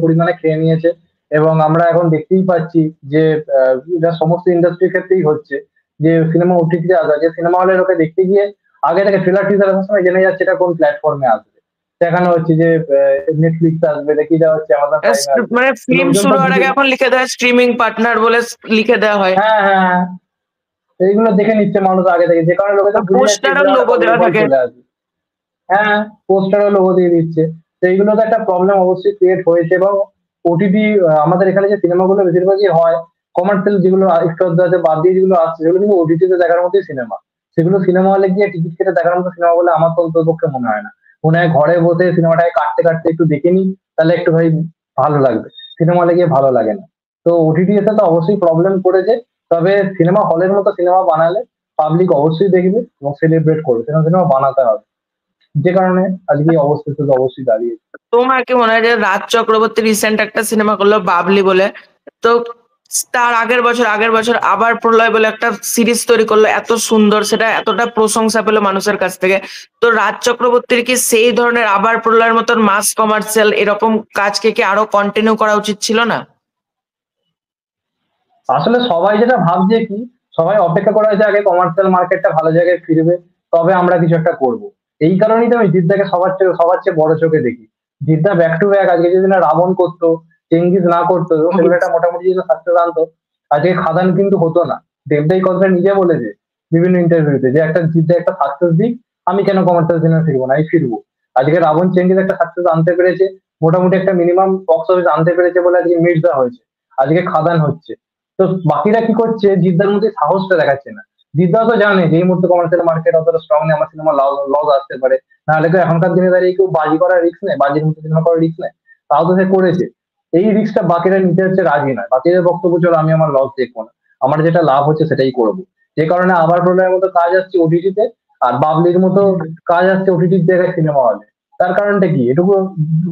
পরিমাণে খেয়ে নিয়েছে। এবং আমরা এখন দেখতেই পাচ্ছি যে এটা সমস্ত ইন্ডাস্ট্রির ক্ষেত্রেই হচ্ছে, যে সিনেমা ওটিটিতে আসা, যে সিনেমা হলে লোকে দেখতে গিয়ে আগে থেকে ট্রেলার টিজার আসার সময় জেনে যাচ্ছে এটা কোন প্ল্যাটফর্মে আসবে। দেখানো হচ্ছে যে নেটফ্লিক্স আসবে, দেখিয়ে দেওয়া হচ্ছে অ্যামাজন প্রাইমে আসবে। মানে ফিল্ম লোকজন শুরু তো হওয়ার বুঝে। আগে এখন লিখে দেয় স্ট্রিমিং পার্টনার বলে, লিখে দেওয়া হয়। হ্যাঁ হ্যাঁ হ্যাঁ, এইগুলো দেখে নিচ্ছে মানুষ আগে থেকে, যে কারণে লোকে তো বুঝে যাচ্ছে এই পোস্টার আর সিনেমাটা লোগো কতদিন দেওয়া পর থাকে। চলে আসবে। হ্যাঁ, পোস্টারও লোগো দিয়ে দিচ্ছে। তো এইগুলো তো একটা প্রবলেম অবশ্যই ক্রিয়েট হয়েছে। এবং ওটিটি, আমাদের এখানে যে সিনেমাগুলো বেশিরভাগই হয় কমার্শিয়াল, যেগুলো একটু আধটু বাদ দিয়ে যেগুলো আসছে, সেগুলো কিন্তু ওটিটিতে দেখার মতোই সিনেমা। সেগুলো সিনেমা হলে গিয়ে টিকিট কেটে দেখার মতো সিনেমা বলে আমার তো অন্ততপক্ষে মনে হয় না। মনে হয় ঘরে বসে সিনেমাটাকে কাটতে কাটতে একটু দেখে নিই, তাহলে একটু ভাই ভালো লাগবে। সিনেমা হলে গিয়ে ভালো লাগে না। তো ওটিটি এতে তো অবশ্যই প্রবলেম করেছে। তবে সিনেমা হলের মতো সিনেমা বানালে পাবলিক অবশ্যই দেখবে এবং সেলিব্রেট করবে, সেরকম সিনেমা বানাতে হবে। যে কারণে আজকে এই অবস্থিত অবশ্যই দাঁড়িয়েছে। তোমার কি মনে হয় যে রাজ চক্রবর্তী রিসেন্ট একটা সিনেমা করলো বাবলি বলে, তো তার আগের বছর আবার প্রলয় বলে একটা সিরিজ তৈরি করলো, এত সুন্দর, সেটা এতটা প্রশংসা পেলো মানুষের কাছ থেকে। তো রাজ চক্রবর্তীর কি সেই ধরনের আবার প্রলয়ের মতন মাস কমার্শিয়াল এরকম কাজকে কি আরো কন্টিনিউ করা উচিত ছিল না? আসলে সবাই যেটা ভাবছে কি, সবাই অপেক্ষা করে আছে আগে কমার্শিয়াল মার্কেটটা ভালো জায়গায় ফিরবে, তবে আমরা কিছু একটা করব। এই কারণেই তো আমি জিদ্দাকে সবার চেয়ে বড় চোখে দেখি। জিদ্দা ব্যাক টু ব্যাক, আজকে যদি না রাবণ করতো, চেঙ্গিজ না করতো, এবং সেগুলো একটা মোটামুটি যদি সাকসেস আনতো, আজকে খাদান কিন্তু হতো না। দেবদা এই কথাটা নিজে বলেছে বিভিন্ন ইন্টারভিউতে, যে একটা জিদ্দা একটা সাকসেস দিক, আমি কেন কমার্শিয়াল সিনেমা ফিরবো না, আমি ফিরবো। আজকে রাবণ চেঙ্গিজ একটা সাকসেস আনতে পেরেছে, মোটামুটি একটা মিনিমাম বক্স অফিস আনতে পেরেছে বলে আজকে মির্জা হয়েছে, আজকে খাদান হচ্ছে। তো বাকিরা কি করছে, জিদ্দার মধ্যে সাহসটা দেখাচ্ছে না। জিদ্দা তো জানে যে এই মুহূর্তে কমার্শিয়াল মার্কেট অতটা স্ট্রং নেই, আমার সিনেমা লস আসতে পারে। নাহলে কেউ এখনকার দিনে দাঁড়িয়ে কেউ বাজি করার রিস্ক নেই, বাজির মধ্যে সিনেমা করার রিস্ক নেই, তাও তো সে করেছে। এই রিস্কটা বাকিরা নিতে হচ্ছে রাজি নয়, বাকিদের বক্তব্য চলো আমি আমার লস দেখবো না, আমার যেটা লাভ হচ্ছে সেটাই করবো। যে কারণে আবার প্রলয়ের মতো কাজ আসছে ওটিটিতে, আর বাবলির মতো কাজ আসছে ওটিটির জায়গায় সিনেমা হলে। তার কারণটা কি, এটুকু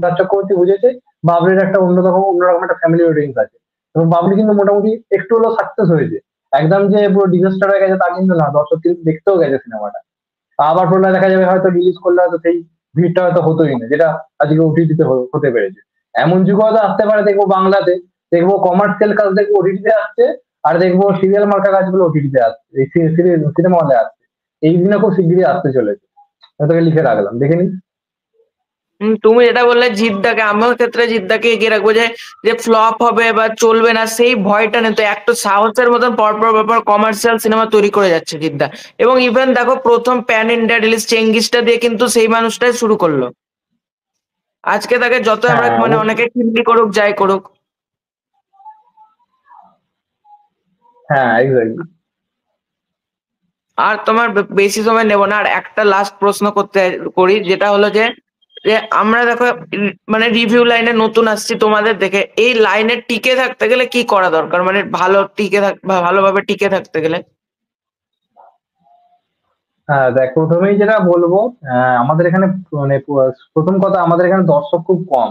রাজ চক্রবর্তী বুঝেছে বাবলির একটা অন্যরকম একটা ফ্যামিলি অডিয়েন্স আছে, এবং বাবলি কিন্তু মোটামুটি একটু হলেও সাকসেস হয়েছে। একদম যে পুরো ডিজাস্টার হয়ে গেছে তা কিন্তু না, দর্শক কিন্তু দেখতেও গেছে সিনেমাটা। আবার প্রলয় দেখা যাবে হয়তো রিলিজ করলে হয়তো সেই ভিড়টা হয়তো হতোই না, যেটা আজকে ওটিটিতে হতে পেরেছে। এমন যুগ হয়তো আসতে পারে, দেখবো বাংলাতে, দেখবো কমার্শিয়াল কাজ দেখবো ওটিটিতে আসছে, আর দেখবো সিরিয়াল মার্কা কাজগুলো ওটিটিতে আসছে, এই সিনেমা হলে আসছে। এই দিনে খুব শিগগিরই আসতে চলেছে, আমি তোকে লিখে রাখলাম, দেখে নিস। তুমি যেটা বললে জিদ্দাকে, আমার ক্ষেত্রে জিদ্দাকে এগিয়ে রাখবো, যে যে ফ্লপ হবে বা চলবে না সেই ভয়টা নেই, তো একটা সাহসের মতন পরপর কমার্শিয়াল সিনেমা তৈরি করে যাচ্ছে জিদ্দা। এবং ইভেন দেখো প্রথম প্যান ইন্ডিয়া রিলিজ চেঙ্গিসটা দিয়ে কিন্তু সেই মানুষটাই শুরু করলো। আজকে তাকে যত আমরা হ্যাঁ মানে অনেকে খিল্লি করুক যাই করুক। হ্যাঁ, এক্স্যাক্টলি। আর তোমার বেশি সময় নেব না, আর একটা লাস্ট প্রশ্ন করি, যেটা হলো যে যে আমরা দেখো মানে রিভিউ লাইনে নতুন আসছি তোমাদের দেখে, এই লাইনে টিকে থাকতে গেলে কি করা দরকার, মানে ভালো টিকে ভালোভাবে টিকে থাকতে গেলে? হ্যাঁ দেখ, প্রথমেই যেটা বলবো, আমাদের এখানে মানে প্রথম কথা, আমাদের এখানে দর্শক খুব কম,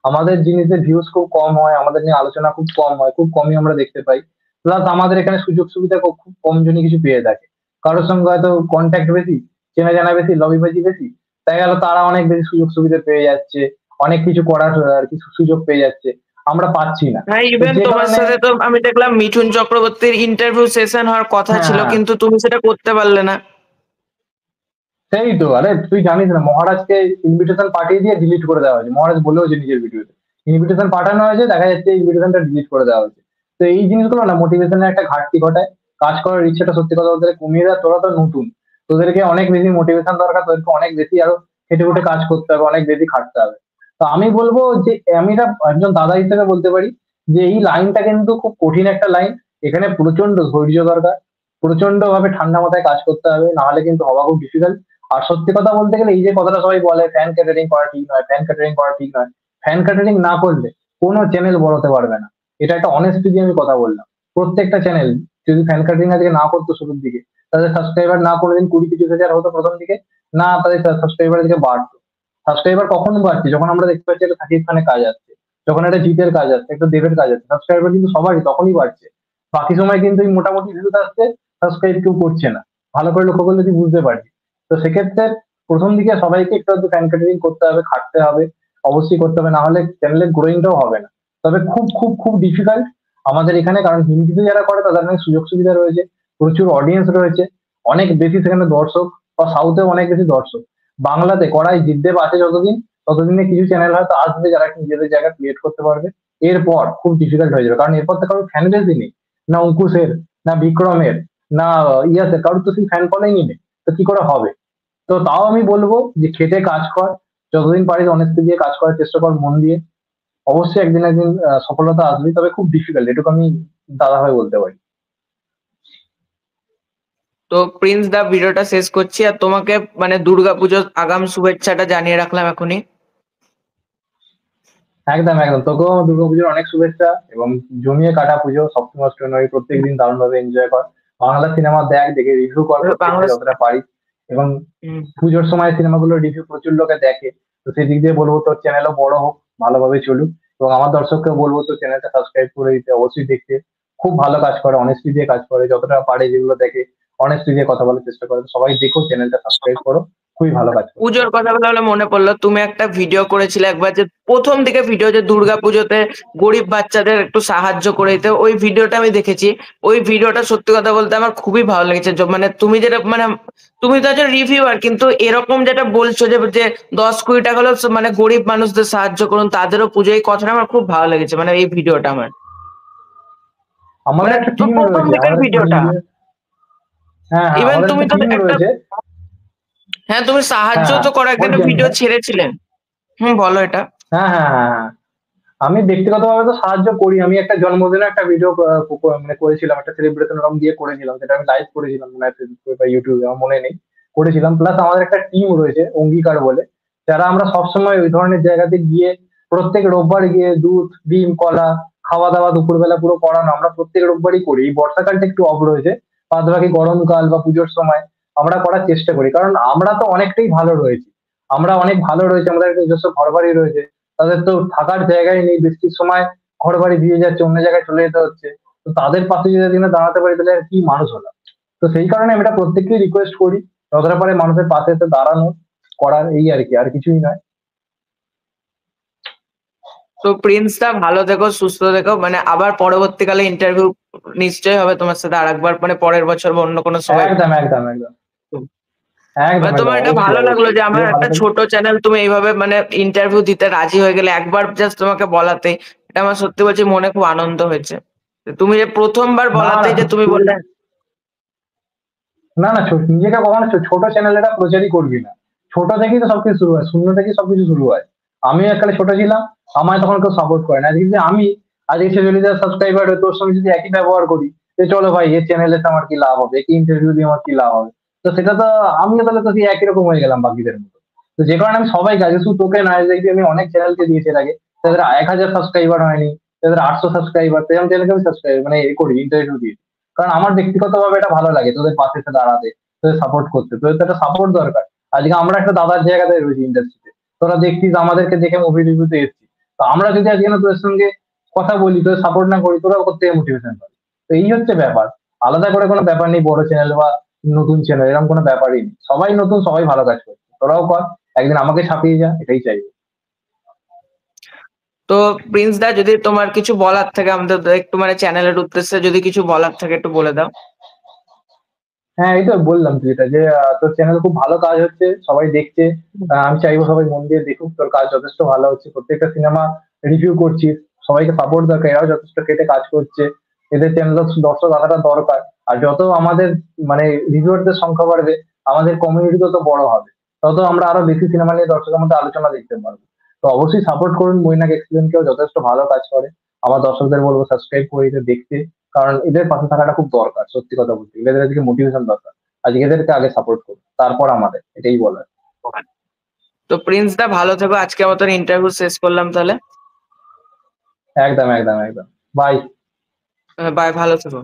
আমাদের জিনিসের ভিউজ খুব কম হয়, আমাদের নিয়ে আলোচনা খুব কম হয়, খুব কমই আমরা দেখতে পাই। প্লাস আমাদের এখানে সুযোগ সুবিধা খুব কম জনই কিছু পেয়ে থাকে। কারোর সঙ্গে হয়তো কন্ট্যাক্ট বেশি, চেনা জানা বেশি, লবিবাজি বেশি, তাই গেল তারা অনেক বেশি সুযোগ সুবিধা পেয়ে যাচ্ছে, অনেক কিছু করার আর কি সুযোগ পেয়ে যাচ্ছে, আমরা পাচ্ছি না। হ্যাঁ, তো ইভেন যে তোমার কারণে, সাথে তো আমি দেখলাম মিঠুন চক্রবর্তীর ইন্টারভিউ সেশন হওয়ার কথা হ্যাঁ ছিল, হ্যাঁ, কিন্তু তুমি সেটা করতে পারলে না। সেই তো, আরে তুই জানিস না, মহারাজকে ইনভিটেশন পাঠিয়ে দিয়ে ডিলিট করে দেওয়া হয়েছে, মহারাজ বলেও যে নিজের ভিডিওতে ইনভিটেশন পাঠানো হয়েছে, দেখা যাচ্ছে ইনভিটেশনটা ডিলিট করে দেওয়া হয়েছে। তো এই জিনিসগুলো না মোটিভেশনের একটা ঘাটতি ঘটায়, কাজ করার ইচ্ছাটা সত্যি কথা বলতে গেলে কমিয়ে দেয়। তোরা তো নতুন, তোদেরকে অনেক বেশি মোটিভেশন দরকার, তোদেরকে অনেক বেশি আরো খেটে খুটে কাজ করতে হবে, অনেক বেশি খাটতে হবে। তো আমি বলবো যে, আমি এটা একজন দাদা হিসেবে বলতে পারি যে এই লাইনটা কিন্তু খুব কঠিন একটা লাইন, এখানে প্রচন্ড ধৈর্য দরকার, প্রচন্ড ভাবে ঠান্ডা মাথায় কাজ করতে হবে, না হলে কিন্তু হওয়া খুব ডিফিকাল্ট। আর সত্যি কথা বলতে গেলে, এই যে কথাটা সবাই বলে ফ্যান ক্যাটারিং করা ঠিক নয়, ফ্যান ক্যাটারিং করা ঠিক নয়, ফ্যান ক্যাটারিং না করলে কোনো চ্যানেল বড় হতে পারবে না। এটা একটা অনেস্টি দিয়ে আমি কথা বললাম। প্রত্যেকটা চ্যানেল যদি ফ্যান ক্যাটারিং আজকে না করতো শুরুর দিকে, তাদের সাবস্ক্রাইবার না কোনোদিন 20-25 হাজার হতো প্রথম দিকে, না তাদের সাবস্ক্রাইবার দিকে বাড়তো। সাবস্ক্রাইবার কখন বাড়ছে, যখন আমরা দেখতে পাচ্ছি একটা সাকিব খানের কাজ আসছে, যখন একটা জিতের কাজ আসছে, একটা দেবের কাজ আসছে, সাবস্ক্রাইবার কিন্তু সবারই তখনই বাড়ছে। বাকি সময় কিন্তু এই মোটামুটি ভিউজ আসছে, সাবস্ক্রাইব কেউ করছে না। ভালো করে লক্ষ্য করলে তুই বুঝতে পারবি। তো সেক্ষেত্রে প্রথম দিকে সবাইকে একটু একটু ফ্যান ক্যাটারিং করতে হবে, খাটতে হবে, অবশ্যই করতে হবে, না হলে চ্যানেলের গ্রোয়িংটাও হবে না। তবে খুব খুব খুব ডিফিকাল্ট আমাদের এখানে, কারণ হিন্দিতে যারা করে তাদের অনেক সুযোগ সুবিধা রয়েছে, প্রচুর অডিয়েন্স রয়েছে, অনেক বেশি সেখানে দর্শক, বা সাউথেও অনেক বেশি দর্শক। বাংলাতে কড়াই জিতদেব আছে যতদিন, ততদিনে কিছু চ্যানেল হয়তো আসবে যারা নিজেদের জায়গা ক্রিয়েট করতে পারবে। এরপর খুব ডিফিকাল্ট হয়ে যাবে, কারণ এরপর তো কারোর ফ্যান বেসই নেই, না অঙ্কুশের, না বিক্রমের, না ইয়াসের, কারোর তো সেই ফ্যান ফলোইং নেই। তো কি করে হবে? তো তাও আমি বলবো যে খেটে কাজ কর, যতদিন পারিস অনেস্টি দিয়ে কাজ করার চেষ্টা কর, মন দিয়ে। অবশ্যই একদিন একদিন সফলতা আসবে, তবে খুব ডিফিকাল্ট, এটুকু আমি দাদা হয়ে বলতে পারি। তো প্রিন্স দা, ভিডিওটা শেষ করছি, আর তোমাকে মানে দুর্গাপুজোর আগাম শুভেচ্ছাটা জানিয়ে রাখলাম এখনই। একদম একদম, তোকেও দুর্গাপুজোর অনেক শুভেচ্ছা, এবং জমিয়ে কাটা পুজো, সপ্তমী অষ্টমী নয়, প্রত্যেকদিন দারুণ ভাবে এনজয় কর। বাংলা সিনেমা দেখ, দেখে রিভিউ কর প্রত্যেকটা বাংলা। যতটা পারিস। এবং হুম। পুজোর সময় সিনেমাগুলোর রিভিউ প্রচুর লোকে দেখে, তো সেই দিক দিয়ে বলবো তোর চ্যানেলও বড় হোক, ভালোভাবে চলুক। এবং আমার দর্শককে বলবো তোর চ্যানেলটা সাবস্ক্রাইব করে দিতে, অবশ্যই দেখতে। খুব ভালো কাজ করে, অনেস্টি দিয়ে কাজ করে, যতটা পারে যেগুলো দেখে অনেস্টি দিয়ে কথা বলার চেষ্টা করে। তো সবাই দেখো, চ্যানেলটা সাবস্ক্রাইব করো, খুবই ভালো কাজ করে। পুজোর কথা বলে মনে পড়লো, তুমি একটা ভিডিও করেছিলে একবার, যে প্রথম দিকে ভিডিও, যে দুর্গা পুজোতে গরিব বাচ্চাদের একটু সাহায্য করে দিতে, ওই ভিডিওটা আমি দেখেছি। ওই ভিডিওটা সত্যি কথা বলতে আমার খুবই ভালো লেগেছে। মানে তুমি যেটা, মানে তুমি তো একজন রিভিউয়ার, কিন্তু এরকম যেটা বলছো যে যে 10-20 টাকা হলেও মানে গরিব মানুষদের সাহায্য করুন, তাদেরও পুজো, এই কথাটা আমার খুব ভালো লেগেছে, মানে এই ভিডিওটা আমার, আমাদের মানে একটা তো টিম প্রথম রয়েছে, দিকের আমাদের একটা ভিডিওটা। হ্যাঁ, হ্যাঁ, ইভেন আমাদের তুমি একটা তো টিম একটা, রয়েছে। হ্যাঁ তুমি সাহায্য হ্যাঁ, তো করার একটা বলছি আমি। ভিডিও ছেড়েছিলেন। বলো এটা। হ্যাঁ, হ্যাঁ, হ্যাঁ, হ্যাঁ। আমি ব্যক্তিগতভাবে তো সাহায্য করি। আমি একটা জন্মদিনে একটা ভিডিও মানে করেছিলাম, একটা সেলিব্রেশন রং দিয়ে করেছিলাম, সেটা আমি লাইভ করেছিলাম মনে হয় ফেসবুকে বা ইউটিউবে, আমার মনে নেই। করেছিলাম। প্লাস আমাদের একটা টিম রয়েছে অঙ্গীকার বলে, যারা আমরা সবসময় ওই ধরনের জায়গাতে গিয়ে প্রত্যেক রোববার গিয়ে দুধ, ডিম, কলা, খাওয়া দাওয়া দুপুরবেলা পুরো করানো আমরা প্রত্যেক রোববারই করি। এই বর্ষাকালটা একটু অফ রয়েছে, বাদ বাকি গরমকাল বা পুজোর সময় আমরা করার চেষ্টা করি। কারণ আমরা তো অনেকটাই ভালো রয়েছি, আমরা অনেক ভালো রয়েছে, আমাদের একটা নিজস্ব ঘর বাড়ি রয়েছে। তাদের তো থাকার জায়গায় নেই, বৃষ্টির সময় ঘর বাড়ি দিয়ে যাচ্ছে, অন্য জায়গায় চলে যেতে হচ্ছে। তো তাদের পাশে যদি দিনে দাঁড়াতে পারি, তাহলে আর কি মানুষ হলাম। তো সেই কারণে আমি এটা প্রত্যেককেই রিকোয়েস্ট করি, যতটা পারে মানুষের পাশে এসে দাঁড়ানো, করার, এই আর কি, আর কিছুই নয়। তো প্রিন্স দা, ভালো থেকো, সুস্থ থেকো, মানে আবার পরবর্তীকালে ইন্টারভিউ নিশ্চয়ই হবে তোমার সাথে আরেকবার, মানে পরের বছর বা অন্য কোনো সময়। একদম, একদম, একদম, একদম, মানে একদম, তোমার এটা অবশ্যই, ভালো লাগলো অবশ্যই, যে আমার তুইও ভালো একটা থাকিস। ছোট চ্যানেল, তুমি এইভাবে মানে ইন্টারভিউ দিতে রাজি হয়ে গেলে একবার, জাস্ট তোমাকে বলাতে, এটা আমার সত্যি বলছি মনে খুব আনন্দ হয়েছে। তুমি যে প্রথমবার না, না, বলাতেই যে তুমি তুই, বললে। না, না, নিজেকে কখনো ছোট চ্যানেল এটা প্রচারই করবি না। ছোট থেকেই তো সবকিছু শুরু হয়, শূন্য থেকেই সবকিছু শুরু হয়। আমিও এককালে ছোট ছিলাম, আমায় তখন কেউ সাপোর্ট করে না। আজকে যদি আমি, আজকে সে যদি সাবস্ক্রাইবার হয়, তোর সঙ্গে যদি একই ব্যবহার করি, যে চলো ভাই এর চ্যানেলে আমার কি লাভ হবে, একই ইন্টারভিউ দিয়ে আমার কি লাভ হবে, তো সেটা তো আমিও তাহলে তো সেই একই রকম হয়ে গেলাম বাকিদের মতো। তো যে কারণে আমি সবাইকে, আগে শুধু তোকে না, দেখবি আমি অনেক চ্যানেলকে দিয়েছি এর আগে, তাদের 1000 সাবস্ক্রাইবার হয়নি, তাদের 800 সাবস্ক্রাইবার, সেরকম চ্যানেলকে আমি সাবস্ক্রাইব মানে এ করি, ইন্টারভিউ দিই। কারণ আমার ব্যক্তিগতভাবে এটা ভালো লাগে তোদের পাশে এসে দাঁড়াতে, তোদের সাপোর্ট করতে। তোদের তো একটা সাপোর্ট দরকার। আজকে আমরা একটা দাদার জায়গাতে রয়েছি ইন্ডাস্ট্রিতে, তোরা দেখছিস আমাদেরকে দেখে মুভি রিভিউতে এসেছিস। তো আমরা যদি আজকে না তোদের সঙ্গে কথা বলি, তোদের সাপোর্ট না করি, তোরাও করতে মোটিভেশন পাবি। তো এই হচ্ছে ব্যাপার। আলাদা করে কোনো ব্যাপার নেই, বড় চ্যানেল বা নতুন চ্যানেল, এরকম কোনো ব্যাপারই নেই। সবাই নতুন, সবাই ভালো কাজ করছে, তোরাও কর, একদিন আমাকে ছাপিয়ে যা, এটাই চাইবো। তো প্রিন্স দা, যদি তোমার কিছু বলার থাকে আমাদের একটু, মানে চ্যানেলের উদ্দেশ্যে যদি কিছু বলার থাকে একটু বলে দাও। হ্যাঁ, এই তো বললাম তুই এটা, যে তোর চ্যানেল খুব ভালো কাজ হচ্ছে, সবাই দেখছে। আমি চাইবো সবাই মন দিয়ে দেখুক, তোর কাজ যথেষ্ট ভালো হচ্ছে, প্রত্যেকটা সিনেমা রিভিউ করছিস, সবাইকে সাপোর্ট দরকার, এরাও যথেষ্ট কেটে কাজ করছে। এদের চ্যানেল দর্শক আসাটা দরকার। আর যত আমাদের মানে রিভিউয়ারদের সংখ্যা বাড়বে, আমাদের কমিউনিটি তত বড় হবে, তত আমরা আরো বেশি সিনেমা নিয়ে দর্শকের মধ্যে আলোচনা দেখতে পারবো। তো অবশ্যই সাপোর্ট করুন মৈনাক এক্সিলেন্ট কেও, যথেষ্ট ভালো কাজ করে। আমার দর্শকদের বলবো সাবস্ক্রাইব করে দিতে, দেখতে। কারণ এদের পাশে থাকাটা খুব দরকার, সত্যি কথা বলতে গেলে এদের আজকে মোটিভেশন দরকার। আজকে এদেরকে আগে সাপোর্ট করুন, তারপর আমাদের, এটাই বলার। তো প্রিন্স দা, ভালো থেকো, আজকে মতন ইন্টারভিউ শেষ করলাম তাহলে। একদম, একদম, একদম। বাই। বাই, ভালো থেকো।